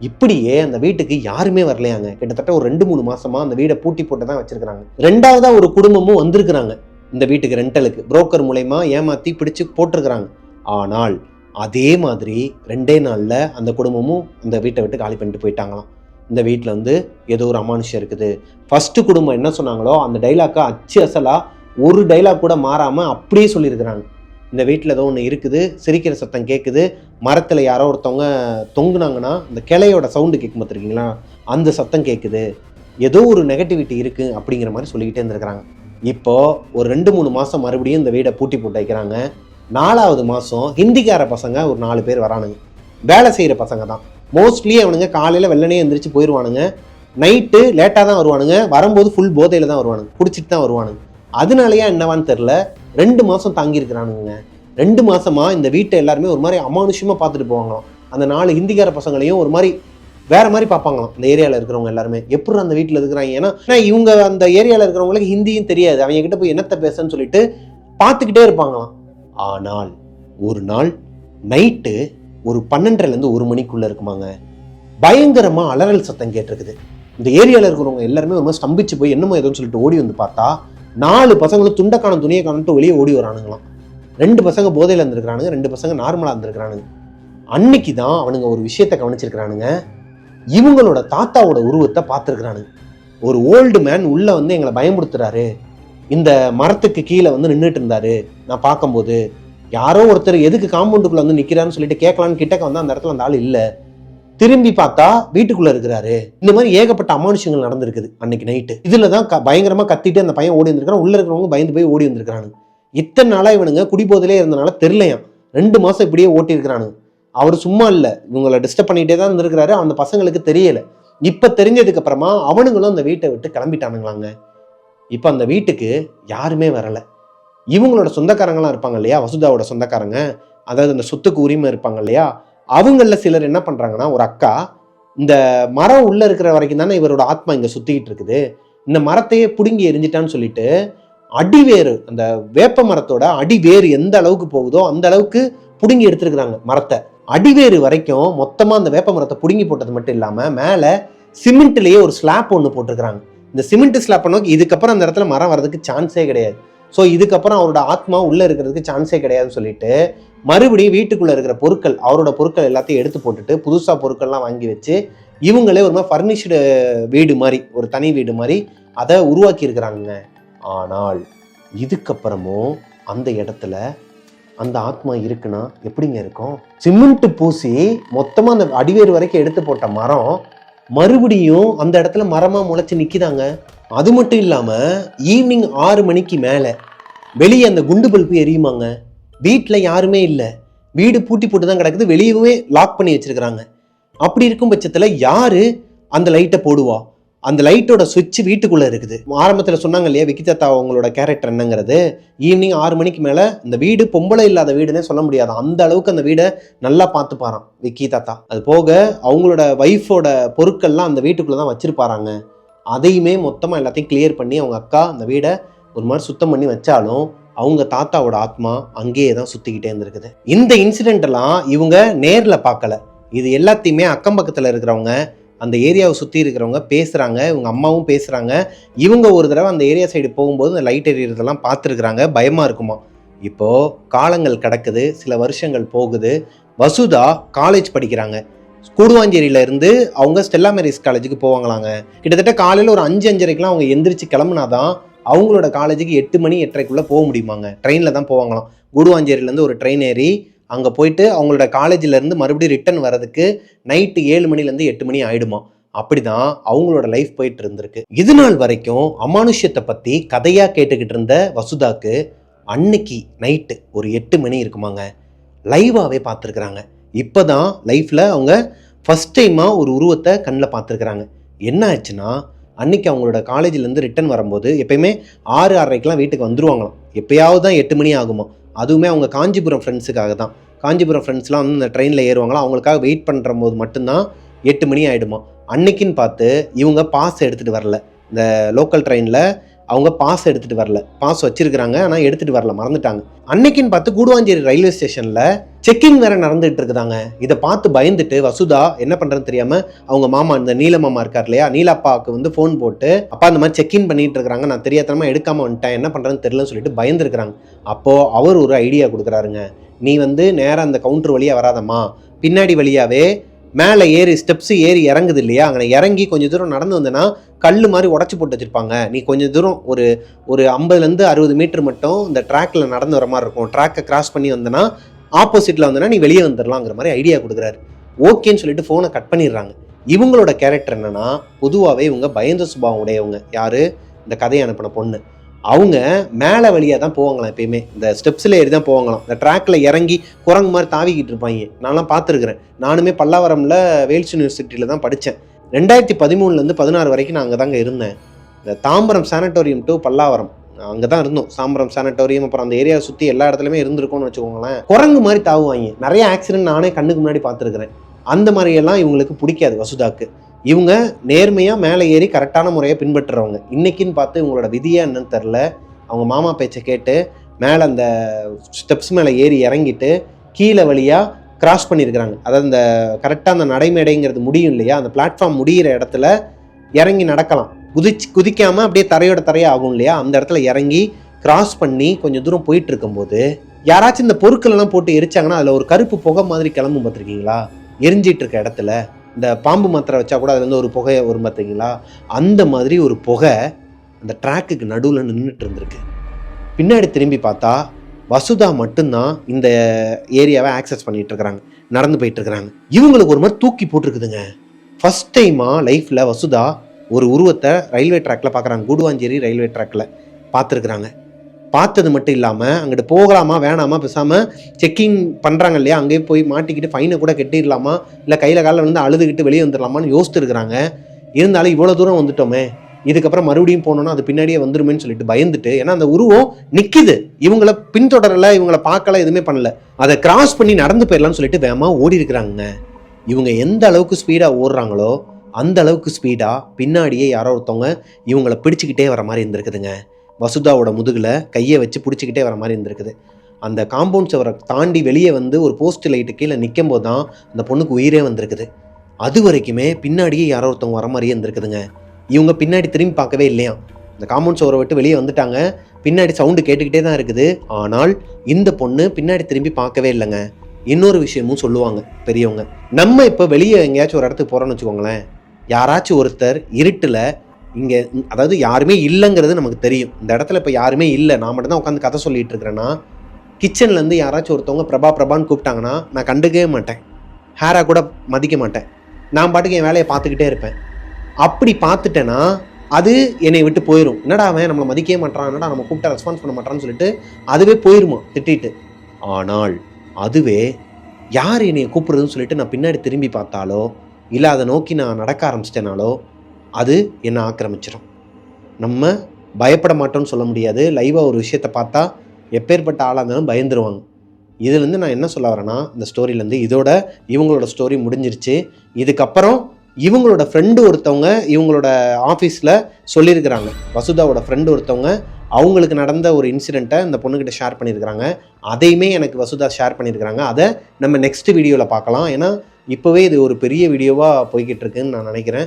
இப்படியே அந்த வீட்டுக்கு யாருமே வரலையாங்க. கிட்டத்தட்ட ஒரு 2-3 மாசமாக அந்த வீடை பூட்டி போட்டு தான் வச்சிருக்கிறாங்க. 2வதாக ஒரு குடும்பமும் வந்திருக்கிறாங்க இந்த வீட்டுக்கு ரெண்டலுக்கு, புரோக்கர் மூலயமா ஏமாற்றி பிடிச்சி போட்டிருக்கிறாங்க. ஆனால் அதே மாதிரி 2 நாளில் அந்த குடும்பமும் அந்த வீட்டை விட்டு காலி பண்ணிட்டு போயிட்டாங்களாம். இந்த வீட்டில் வந்து ஏதோ ஒரு அமானுஷம் இருக்குது. ஃபஸ்ட்டு குடும்பம் என்ன சொன்னாங்களோ அந்த டைலாக்கை அச்சு அசலாக ஒரு டைலாக் கூட மாறாமல் அப்படியே சொல்லியிருக்கிறாங்க. இந்த வீட்டில் ஏதோ ஒன்று இருக்குது, சிரிக்கிற சத்தம் கேட்குது, மரத்தில் யாரோ ஒருத்தவங்க தொங்குனாங்கன்னா இந்த கிளையோட சவுண்டு கேட்கும் பார்த்துருக்கீங்களா, அந்த சத்தம் கேட்குது, ஏதோ ஒரு நெகட்டிவிட்டி இருக்குது அப்படிங்கிற மாதிரி சொல்லிக்கிட்டே இருந்திருக்கிறாங்க. இப்போது ஒரு 2-3 மாதம் மறுபடியும் இந்த வீடை பூட்டி போட்டு வைக்கிறாங்க. 4வது மாதம் ஹிந்திக்கார பசங்க ஒரு 4 பேர் வரானுங்க. வேலை செய்கிற பசங்க தான் மோஸ்ட்லி. அவனுங்க காலையில் வெள்ளனே எந்திரிச்சு போயிடுவானுங்க, நைட்டு லேட்டாக தான் வருவானுங்க, வரும்போது ஃபுல் போதையில் தான் வருவானுங்க, குடிச்சிட்டு தான் வருவானுங்க. அதனாலயா என்னவான்னு தெரில 2 மாதம் தாங்கியிருக்கிறானுங்க. 2 மாதமா இந்த வீட்டை எல்லாருமே ஒரு மாதிரி அமானுஷமாக பார்த்துட்டு போவாங்களாம். அந்த 4 ஹிந்திக்கார பசங்களையும் ஒரு மாதிரி வேற மாதிரி பார்ப்பாங்களாம் இந்த ஏரியாவில் இருக்கிறவங்க எல்லாருமே. எப்படி அந்த வீட்டில் இருக்கிறாங்க, ஏன்னா இவங்க அந்த ஏரியாவில் இருக்கிறவங்களுக்கு ஹிந்தியும் தெரியாது, அவங்க கிட்ட போய் என்னத்தை பேசன்னு சொல்லிட்டு பார்த்துக்கிட்டே இருப்பாங்களாம். ஆனால் ஒரு நாள் நைட்டு ஒரு 12லேருந்து 1 மணிக்குள்ளே இருக்குமாங்க, பயங்கரமாக அலறல் சத்தம் கேட்டிருக்குது. இந்த ஏரியாவில் இருக்கிறவங்க எல்லாருமே ஒரு மாதிரி ஸ்தம்பிச்சு போய் என்னமோ ஏதோன்னு சொல்லிட்டு ஓடி வந்து பார்த்தா 4 பசங்களும் துண்டக்கான துணியை காணிட்டு வெளியே ஓடி வரானுங்களாம். 2 பசங்க போதையில் இருந்திருக்கிறானுங்க, 2 பசங்க நார்மலாக இருந்திருக்கிறானுங்க. அன்னைக்கு தான் அவனுங்க ஒரு விஷயத்தை கவனிச்சிருக்கிறானுங்க. இவங்களோட தாத்தாவோட உருவத்தை பார்த்துருக்கிறானுங்க. ஒரு ஓல்டு மேன் உள்ளே வந்து எங்களை பயமுறுத்துறாரு, இந்த மரத்துக்கு கீழே வந்து நின்றுட்டு இருந்தாரு, நான் பார்க்கும்போது யாரோ ஒருத்தர் எதுக்கு காம்பவுண்டுக்குள்ளே வந்து நிற்கிறான்னு சொல்லிட்டு கேட்கலான்னு கிட்டக்க வந்து அந்த இடத்துல அந்த ஆள் இல்லை, திரும்பி பார்த்தா வீட்டுக்குள்ள இருக்கிறாரு. இந்த மாதிரி ஏகப்பட்ட அமானுஷங்கள் நடந்திருக்குது அன்னைக்கு நைட்டு. இதுல தான் பயங்கரமா கத்திட்டு அந்த பையன் ஓடி வந்திருக்கான். உள்ள இருக்கிறவங்க பயந்து போய் ஓடி வந்திருக்கானு. இத்தனை நாளா இவனுங்க குடிபோதிலே இருந்தனால தெரியலையாம். 2 மாசம் இப்படியே ஓட்டி இருக்கிறானு. அவர் சும்மா இல்ல, இவங்களை டிஸ்டர்ப் பண்ணிட்டே தான் இருந்திருக்கிறாரு. அந்த பசங்களுக்கு தெரியல. இப்ப தெரிஞ்சதுக்கு அப்புறமா அவனுங்களும் அந்த வீட்டை விட்டு கிளம்பிட்டானுங்களாங்க. இப்ப அந்த வீட்டுக்கு யாருமே வரல. இவங்களோட சொந்தக்காரங்களாம் இருப்பாங்க இல்லையா, வசுதாவோட சொந்தக்காரங்க, அதாவது அந்த சொத்துக்கு உரிமை இருப்பாங்க இல்லையா, அவங்கள சிலர் என்ன பண்றாங்கன்னா, ஒரு அக்கா இந்த மரம் உள்ள இருக்கிற வரைக்கும் தானே இவரோட ஆத்மா இங்க சுத்திக்கிட்டு இருக்குது, இந்த மரத்தையே புடுங்கி எரிஞ்சிட்டான்னு சொல்லிட்டு அடிவேறு, அந்த வேப்ப மரத்தோட அடிவேறு எந்த அளவுக்கு போகுதோ அந்த அளவுக்கு புடுங்கி எடுத்துருக்குறாங்க மரத்தை. அடிவேறு வரைக்கும் மொத்தமா அந்த வேப்ப மரத்தை புடுங்கி போட்டது மட்டும் இல்லாம மேல சிமெண்ட்லயே ஒரு ஸ்லாப் ஒன்று போட்டிருக்கிறாங்க. இந்த சிமெண்ட் ஸ்லாப் நோக்கி இதுக்கப்புறம் அந்த இடத்துல மரம் வர்றதுக்கு சான்ஸே கிடையாது. ஸோ இதுக்கப்புறம் அவரோட ஆத்மா உள்ள இருக்கிறதுக்கு சான்ஸே கிடையாதுன்னு சொல்லிட்டு மறுபடியும் வீட்டுக்குள்ள இருக்கிற பொருட்கள், அவரோட பொருட்கள் எல்லாத்தையும் எடுத்து போட்டுட்டு புதுசா பொருட்கள்லாம் வாங்கி வச்சு இவங்களே ஒரு மாதிரி ஃபர்னிஷ்டு வீடு மாதிரி, ஒரு தனி வீடு மாதிரி அதை உருவாக்கி இருக்கிறாங்க. ஆனால் இதுக்கப்புறமும் அந்த இடத்துல அந்த ஆத்மா இருக்குன்னா எப்படிங்க இருக்கும்? சிமெண்ட் பூசி மொத்தமா அந்த அடிவேறு வரைக்கும் எடுத்து போட்ட மரம் மறுபடியும் அந்த இடத்துல மரமா முளைச்சு நிக்குதாங்க. அது மட்டும் இல்லாம ஈவினிங் 6 மணிக்கு மேல வெளியே அந்த குண்டு பல்பு எரியுமாங்க. வீட்டுல யாருமே இல்லை, வீடு பூட்டி போட்டு தான் கிடக்குது, வெளியவே லாக் பண்ணி வச்சிருக்கிறாங்க. அப்படி இருக்கும் பட்சத்துல யாரு அந்த லைட்டை போடுவா? அந்த லைட்டோட சுவிட்ச் வீட்டுக்குள்ள இருக்குது. ஆரம்பத்துல சொன்னாங்க இல்லையா விக்கி தாத்தா அவங்களோட கேரக்டர் என்னங்கிறது, ஈவினிங் 6 மணிக்கு மேல இந்த வீடு பொம்பளை இல்லாத வீடுன்னே சொல்ல முடியாது, அந்த அளவுக்கு அந்த வீடை நல்லா பார்த்துப்பாராம் விக்கி தாத்தா. அது போக அவங்களோட ஒய்ஃபோட பொருட்கள்லாம் அந்த வீட்டுக்குள்ளதான் வச்சிருப்பாராங்க. அதையுமே மொத்தமாக எல்லாத்தையும் கிளியர் பண்ணி அவங்க அக்கா அந்த வீடை ஒரு மாதிரி சுத்தம் பண்ணி வச்சாலும் அவங்க தாத்தாவோட ஆத்மா அங்கேயே தான் சுற்றிக்கிட்டே இருந்திருக்குது. இந்த இன்சிடென்ட் எல்லாம் இவங்க நேரில் பார்க்கல. இது எல்லாத்தையுமே அக்கம் பக்கத்தில் இருக்கிறவங்க, அந்த ஏரியாவை சுற்றி இருக்கிறவங்க பேசுகிறாங்க. இவங்க அம்மாவும் பேசுகிறாங்க. இவங்க ஒரு தடவை அந்த ஏரியா சைடு போகும்போது அந்த லைட் எரியறதெல்லாம் பார்த்துருக்குறாங்க. பயமாக இருக்குமா. இப்போது காலங்கள் கிடக்குது, சில வருஷங்கள் போகுது. வசுதா காலேஜ் படிக்கிறாங்க. கூடுவாஞ்சேரியில இருந்து அவங்க ஸ்டெல்லா மேரிஸ் காலேஜுக்கு போவாங்களாங்க. கிட்டத்தட்ட காலையில் ஒரு 5-5:30க்கெலாம் அவங்க எந்திரிச்சு கிளம்புனாதான் அவங்களோட காலேஜுக்கு 8 மணி 8:30க்குள்ளே போக முடியுமாங்க. ட்ரெயினில் தான் போவாங்களாம். கூடுவாஞ்சேரியிலேருந்து ஒரு ட்ரெயின் ஏறி அங்கே போயிட்டு அவங்களோட காலேஜிலேருந்து மறுபடியும் ரிட்டர்ன் வரதுக்கு நைட்டு 7 மணிலேருந்து 8 மணி ஆகிடுமா. அப்படி தான் அவங்களோட லைஃப் போயிட்டு இருந்திருக்கு. இது நாள் வரைக்கும் அமானுஷ்யத்தை பற்றி கதையாக கேட்டுக்கிட்டு இருந்த வசுதாக்கு அன்னைக்கு நைட்டு ஒரு 8 மணி இருக்குமாங்க, லைவாகவே பார்த்துருக்குறாங்க. இப்போ தான் லைஃப்பில் அவங்க ஃபஸ்ட் டைமாக ஒரு உருவத்தை கண்ணில் பார்த்துருக்குறாங்க. என்ன ஆச்சுன்னா, அன்றைக்கி அவங்களோட காலேஜிலேருந்து ரிட்டன் வரும்போது எப்போயுமே 6-6:30க்கெலாம் வீட்டுக்கு வந்துருவாங்களாம். எப்போயாவது தான் 8 மணி ஆகுமா. அதுவுமே அவங்க காஞ்சிபுரம் ஃப்ரெண்ட்ஸுக்காக தான். காஞ்சிபுரம் ஃப்ரெண்ட்ஸ்லாம் வந்து இந்த ட்ரெயினில் ஏறுவாங்களாம். அவங்களுக்காக வெயிட் பண்ணுற போது மட்டும்தான் 8 மணி ஆகிடுமா. அன்னைக்குன்னு பார்த்து இவங்க பாஸ் எடுத்துகிட்டு வரல. இந்த லோக்கல் ட்ரெயினில் அவங்க பாஸ் எடுத்துகிட்டு வரல. பாஸ் வச்சிருக்கிறாங்க, ஆனால் எடுத்துகிட்டு வரல, மறந்துட்டாங்க. அன்னைக்குன்னு பார்த்து கூடுவாஞ்சேரி ரயில்வே ஸ்டேஷனில் செக்கிங் வேற நடந்துகிட்டு இருக்குதாங்க. இதை பார்த்து பயந்துட்டு வசுதா என்ன பண்ணுறதுன்னு தெரியாமல் அவங்க மாமா, இந்த நீல மாமா இருக்கார் இல்லையா, நீலப்பாவுக்கு வந்து ஃபோன் போட்டு, அப்பா இந்த மாதிரி செக்இன் பண்ணிட்டு இருக்கிறாங்க, நான் தெரியாதனமா எடுக்காமல் வந்துட்டேன், என்ன பண்ணுறதுன்னு தெரியலன்னு சொல்லிட்டு பயந்துருக்கிறாங்க. அப்போது அவர் ஒரு ஐடியா கொடுக்குறாருங்க. நீ வந்து நேராக அந்த கவுண்டர் வழியாக வராதம்மா, பின்னாடி வழியாகவே மேலே ஏறி ஸ்டெப்ஸு ஏறி இறங்குது இல்லையா, அங்கே இறங்கி கொஞ்சம் தூரம் நடந்து வந்தேன்னா கல் மாதிரி உடச்சி போட்டு வச்சுருப்பாங்க. நீ கொஞ்சம் தூரம் ஒரு 50-60 மீட்டர் மட்டும் இந்த ட்ராக்கில் நடந்து வர மாதிரி இருக்கும். ட்ராக்கை கிராஸ் பண்ணி வந்தேன்னா ஆப்போசிட்டில் வந்தேன்னா நீ வெளியே வந்துடலாங்கிற மாதிரி ஐடியா கொடுக்குறாரு. ஓகேன்னு சொல்லிட்டு ஃபோனை கட் பண்ணிடுறாங்க. இவங்களோட கேரக்டர் என்னன்னா, பொதுவாகவே இவங்க பயந்த சுபாவம் உடையவங்க. யார்? இந்த கதையை அனுப்பின பொண்ணு. அவங்க மேலே வழியாக தான் போவாங்களாம். எப்பயுமே இந்த ஸ்டெப்ஸில் ஏறி தான் போவாங்களாம். இந்த ட்ராக்கில் இறங்கி குரங்கு மாதிரி தாவிக்கிட்டு இருப்பாங்க. நான்லாம் பார்த்துருக்குறேன். நானுமே பல்லாவரமில் வேல்ஸ் யூனிவர்சிட்டியில் தான் படித்தேன். 2013 16 வரைக்கும் நான் அங்கே தாங்க இருந்தேன். இந்த தாம்பரம் சானட்டோரியம் டு பல்லாவரம் அங்கே தான் இருந்தோம். தாம்பரம் சானட்டோரியம், அப்புறம் அந்த ஏரியாவை சுற்றி எல்லா இடத்துலையுமே இருந்திருக்கோம்னு வச்சுக்கோங்களேன். குரங்கு மாதிரி தாவுவாங்க. நிறைய ஆக்சிடென்ட் நானே கண்ணுக்கு முன்னாடி பார்த்துருக்குறேன். அந்த மாதிரியெல்லாம் இவங்களுக்கு பிடிக்காது வசுதாக்கு. இவங்க நேர்மையாக மேலே ஏறி கரெக்டான முறையை பின்பற்றுறவங்க. இன்றைக்கின்னு பார்த்து இவங்களோட விதியா என்னன்னு தெரில, அவங்க மாமா பேச்சை கேட்டு மேலே அந்த ஸ்டெப்ஸ் மேலே ஏறி இறங்கிட்டு கீழே வழியாக கிராஸ் பண்ணியிருக்கிறாங்க. அதாவது இந்த கரெக்டாக அந்த நடைமேடைங்கிறது முடியும் இல்லையா, அந்த பிளாட்ஃபார்ம் முடிகிற இடத்துல இறங்கி நடக்கலாம். குதிக்காமல் அப்படியே தரையோட தரையாக ஆகும் இல்லையா, அந்த இடத்துல இறங்கி கிராஸ் பண்ணி கொஞ்சம் தூரம் போயிட்டு இருக்கும்போது யாராச்சும் இந்த பொருட்களெல்லாம் போட்டு எரிச்சாங்கன்னா அதில் ஒரு கருப்பு புகை மாதிரி கிளம்பும் பார்த்துருக்கீங்களா, எரிஞ்சிட்டு இருக்க இடத்துல. இந்த பாம்பு மாத்திரை வச்சா கூட அதுலேருந்து ஒரு புகை வரும் பார்த்தீங்களா, அந்த மாதிரி ஒரு புகை அந்த ட்ராக்குக்கு நடுவில் நின்றுட்டு இருந்திருக்கு. பின்னாடி திரும்பி பார்த்தா வசுதா மட்டும்தான் இந்த ஏரியாவை ஆக்சஸ் பண்ணிட்டு இருக்கிறாங்க, நடந்து போயிட்டு இருக்கிறாங்க. இவங்களுக்கு ஒரு மாதிரி தூக்கி போட்டிருக்குதுங்க. ஃபர்ஸ்ட் டைமாக லைஃப்பில் வசுதா ஒரு உருவத்தை ரயில்வே ட்ராக்கில் பார்க்குறாங்க. கூடுவாஞ்சேரி ரயில்வே ட்ராக்கில் பார்த்துருக்குறாங்க. பார்த்தது மட்டும் இல்லாமல் அங்கிட்டு போகலாமா வேணாமா, பேசாமல் செக்கிங் பண்ணுறாங்க இல்லையா, அங்கேயே போய் மாட்டிக்கிட்டு ஃபைனை கூட கட்டிடலாமா, இல்லை கையில் காலில் வந்து அழுதுகிட்டு வெளியே வந்துடலாமான்னு யோசித்துருக்குறாங்க. இருந்தாலும் இவ்வளோ தூரம் வந்துட்டோமே, இதுக்கப்புறம் மறுபடியும் போனோன்னா அது பின்னாடியே வந்துருமேன்னு சொல்லிட்டு பயந்துட்டு, ஏன்னா அந்த உருவம் நிற்கிது, இவங்கள பின்தொடரலை, இவங்கள பார்க்கல, எதுவுமே பண்ணல, அதை கிராஸ் பண்ணி நடந்து போயிடலாம்னு சொல்லிட்டு வேகமாக ஓடி இருக்கிறாங்க. இவங்க எந்த அளவுக்கு ஸ்பீடாக ஓடுறாங்களோ அந்த அளவுக்கு ஸ்பீடாக பின்னாடியே யாரோ ஒருத்தவங்க இவங்களை பிடிச்சிக்கிட்டே வர மாதிரி இருந்திருக்குதுங்க. வசுதாவோட முதுகில் கையை வச்சு பிடிச்சிக்கிட்டே வர மாதிரி இருந்திருக்குது. அந்த காம்பவுண்ட் சுவரை தாண்டி வெளியே வந்து ஒரு போஸ்ட் லைட்டு கீழே நிற்கும் போது தான் அந்த பொண்ணுக்கு உயிரே வந்திருக்குது. அது வரைக்குமே பின்னாடியே யாரோ ஒருத்தவங்க வர மாதிரியே இருந்திருக்குதுங்க. இவங்க பின்னாடி திரும்பி பார்க்கவே இல்லையா. இந்த காம்பவுண்ட் சுவரை விட்டு வெளியே வந்துட்டாங்க. பின்னாடி சவுண்டு கேட்டுக்கிட்டே தான் இருக்குது. ஆனால் இந்த பொண்ணு பின்னாடி திரும்பி பார்க்கவே இல்லைங்க. இன்னொரு விஷயமும் சொல்லுவாங்க பெரியவங்க. நம்ம இப்போ வெளியே எங்கேயாச்சும் ஒரு இடத்துக்கு போகிறோன்னு வச்சுக்கோங்களேன், யாராச்சும் ஒருத்தர் இருட்டில் இங்கே, அதாவது யாருமே இல்லைங்கிறது நமக்கு தெரியும், இந்த இடத்துல இப்போ யாருமே இல்லை, நான் மட்டும் தான் உட்காந்து கதை சொல்லிட்டு இருக்கிறேன்னா, கிச்சன்லேருந்து யாராச்சும் ஒருத்தவங்க பிரபான்னு கூப்பிட்டாங்கன்னா நான் கண்டுக்கவே மாட்டேன், ஹேராக கூட மதிக்க மாட்டேன், நான் பாட்டுக்கு என் வேலையை பார்த்துக்கிட்டே இருப்பேன். அப்படி பார்த்துட்டேன்னா அது என்னை விட்டு போயிடும். என்னடா அவன் நம்மளை மதிக்கவே மாட்டான், என்னடா நம்ம கூப்பிட்டா ரெஸ்பான்ஸ் பண்ண மாட்டான்னு சொல்லிட்டு அதுவே போயிருமா திட்டிட்டு. ஆனால் அதுவே யார் என்னை கூப்பிடுறதுன்னு சொல்லிட்டு நான் பின்னாடி திரும்பி பார்த்தாலோ இல்லை அதை நோக்கி நான் நடக்க ஆரம்பிச்சிட்டேனாலோ அது என்னை ஆக்கிரமிச்சிடும். நம்ம பயப்பட மாட்டோம்னு சொல்ல முடியாது. லைவாக ஒரு விஷயத்தை பார்த்தா எப்பேற்பட்ட ஆளாக இருந்தாலும் பயந்துருவாங்க. இதுலேருந்து நான் என்ன சொல்ல வரேன்னா, இந்த ஸ்டோரியிலேருந்து இதோட இவங்களோட ஸ்டோரி முடிஞ்சிருச்சு. இதுக்கப்புறம் இவங்களோட ஃப்ரெண்டு ஒருத்தவங்க இவங்களோட ஆஃபீஸில் சொல்லியிருக்கிறாங்க. வசுதாவோட ஃப்ரெண்டு ஒருத்தவங்க அவங்களுக்கு நடந்த ஒரு இன்சிடெண்ட்டை இந்த பொண்ணுக்கிட்ட ஷேர் பண்ணியிருக்கிறாங்க. அதையுமே எனக்கு வசுதா ஷேர் பண்ணியிருக்கிறாங்க. அதை நம்ம நெக்ஸ்ட் வீடியோவில் பார்க்கலாம். ஏன்னா இப்போவே இது ஒரு பெரிய வீடியோவாக போய்கிட்டு இருக்குன்னு நான் நினைக்கிறேன்.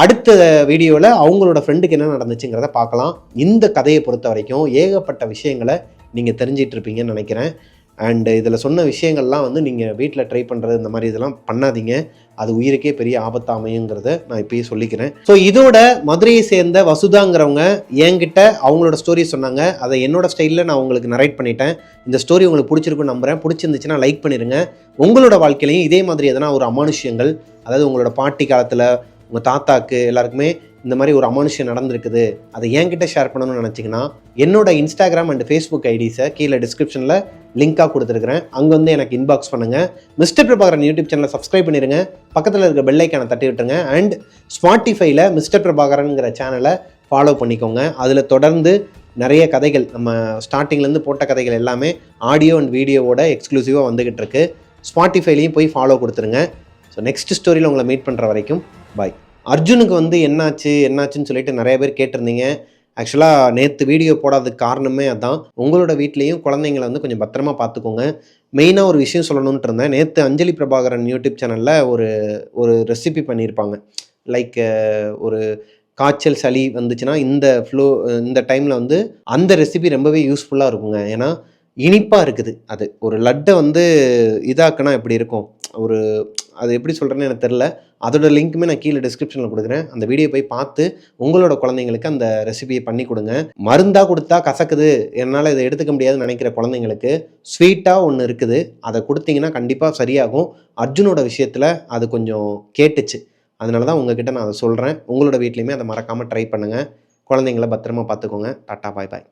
அடுத்த வீடியோவில் அவங்களோட ஃப்ரெண்டுக்கு என்ன நடந்துச்சுங்கிறத பார்க்கலாம். இந்த கதையை பொறுத்த வரைக்கும் ஏகப்பட்ட விஷயங்களை நீங்கள் தெரிஞ்சிட்டு இருப்பீங்கன்னு நினைக்கிறேன். அண்டு இதில் சொன்ன விஷயங்கள்லாம் வந்து நீங்கள் வீட்டில் ட்ரை பண்ணுறது இந்த மாதிரி இதெல்லாம் பண்ணாதீங்க. அது உயிருக்கே பெரிய ஆபத்து அமையுங்கிறத நான் இப்பயே சொல்லிக்கிறேன். ஸோ இதோட மதுரையை சேர்ந்த வசுதாங்கிறவங்க என்கிட்ட அவங்களோட ஸ்டோரி சொன்னாங்க. அதை என்னோட ஸ்டைலில் நான் உங்களுக்கு நரேட் பண்ணிட்டேன். இந்த ஸ்டோரி உங்களுக்கு பிடிச்சிருக்குன்னு நம்புகிறேன். பிடிச்சிருந்துச்சுன்னா லைக் பண்ணிடுங்க. உங்களோட வாழ்க்கையிலையும் இதே மாதிரி எதனா ஒரு அமானுஷ்யங்கள், அதாவது உங்களோட பாட்டி காலத்தில் உங்கள் தாத்தாக்கு எல்லாருக்குமே இந்த மாதிரி ஒரு அமானுஷ்யம் நடந்திருக்குது, அதை என்கிட்ட ஷேர் பண்ணணும்னு நினச்சிங்கன்னா என்னோட இன்ஸ்டாகிராம் அண்ட் ஃபேஸ்புக் ஐடிஸை கீழே டிஸ்கிரிப்ஷனில் லிங்காக கொடுத்துருக்குறேன். அங்கே வந்து எனக்கு இன்பாக்ஸ் பண்ணுங்கள். மிஸ்டர் பிரபாகரன் யூடியூப் சேனலை சப்ஸ்கிரைப் பண்ணிடுங்க. பக்கத்தில் இருக்க பெல் ஐக்கானை தட்டி விட்டுருங்க. அண்ட் ஸ்பாட்டிஃபைல மிஸ்டர் பிரபாகரனுங்கிற சேனலை ஃபாலோ பண்ணிக்கோங்க. அதில் தொடர்ந்து நிறைய கதைகள், நம்ம ஸ்டார்டிங்லேருந்து போட்ட கதைகள் எல்லாமே ஆடியோ அண்ட் வீடியோவோட எக்ஸ்க்ளூசிவாக வந்துக்கிட்டு இருக்கு. ஸ்பாட்டிஃபைலையும் போய் ஃபாலோ கொடுத்துருங்க. ஸோ நெக்ஸ்ட் ஸ்டோரியில் உங்களை மீட் பண்ணுற வரைக்கும் பாய். அர்ஜுனுக்கு வந்து என்னாச்சுன்னு சொல்லிட்டு நிறைய பேர் கேட்டிருந்தீங்க. ஆக்சுவலாக நேற்று வீடியோ போடாததுக்கு காரணமே அதான். உங்களோட வீட்லேயும் குழந்தைங்களை வந்து கொஞ்சம் பத்திரமா பார்த்துக்கோங்க. மெயினாக ஒரு விஷயம் சொல்லணுன்ட்டு இருந்தேன். நேற்று அஞ்சலி பிரபாகரன் யூடியூப் சேனலில் ஒரு ரெசிபி பண்ணியிருப்பாங்க. லைக் ஒரு காய்ச்சல் சளி வந்துச்சுன்னா இந்த டைமில் வந்து அந்த ரெசிபி ரொம்பவே யூஸ்ஃபுல்லாக இருக்குங்க. ஏன்னா இனிப்பாக இருக்குது. அது ஒரு லட்டை வந்து இதாக்குனா எப்படி இருக்கும், அது எப்படி சொல்கிறேன்னு எனக்கு தெரில. அதோட லிங்க்குமே நான் கீழே டிஸ்கிரிப்ஷனில் கொடுக்குறேன். அந்த வீடியோ போய் பார்த்து உங்களோட குழந்தைங்களுக்கு அந்த ரெசிபியை பண்ணி கொடுங்க. மருந்தாக கொடுத்தா கசக்குது, என்னால் இதை எடுத்துக்க முடியாதுன்னு நினைக்கிற குழந்தைங்களுக்கு ஸ்வீட்டாக ஒன்று இருக்குது, அதை கொடுத்தீங்கன்னா கண்டிப்பாக சரியாகும். அர்ஜுனோட விஷயத்தில் அது கொஞ்சம் கேட்டுச்சு. அதனால தான் உங்ககிட்ட நான் அதை சொல்கிறேன். உங்களோட வீட்லேயுமே அதை மறக்காமல் ட்ரை பண்ணுங்கள். குழந்தைங்கள பத்திரமா பார்த்துக்கோங்க. டாட்டா பாய் பாய்.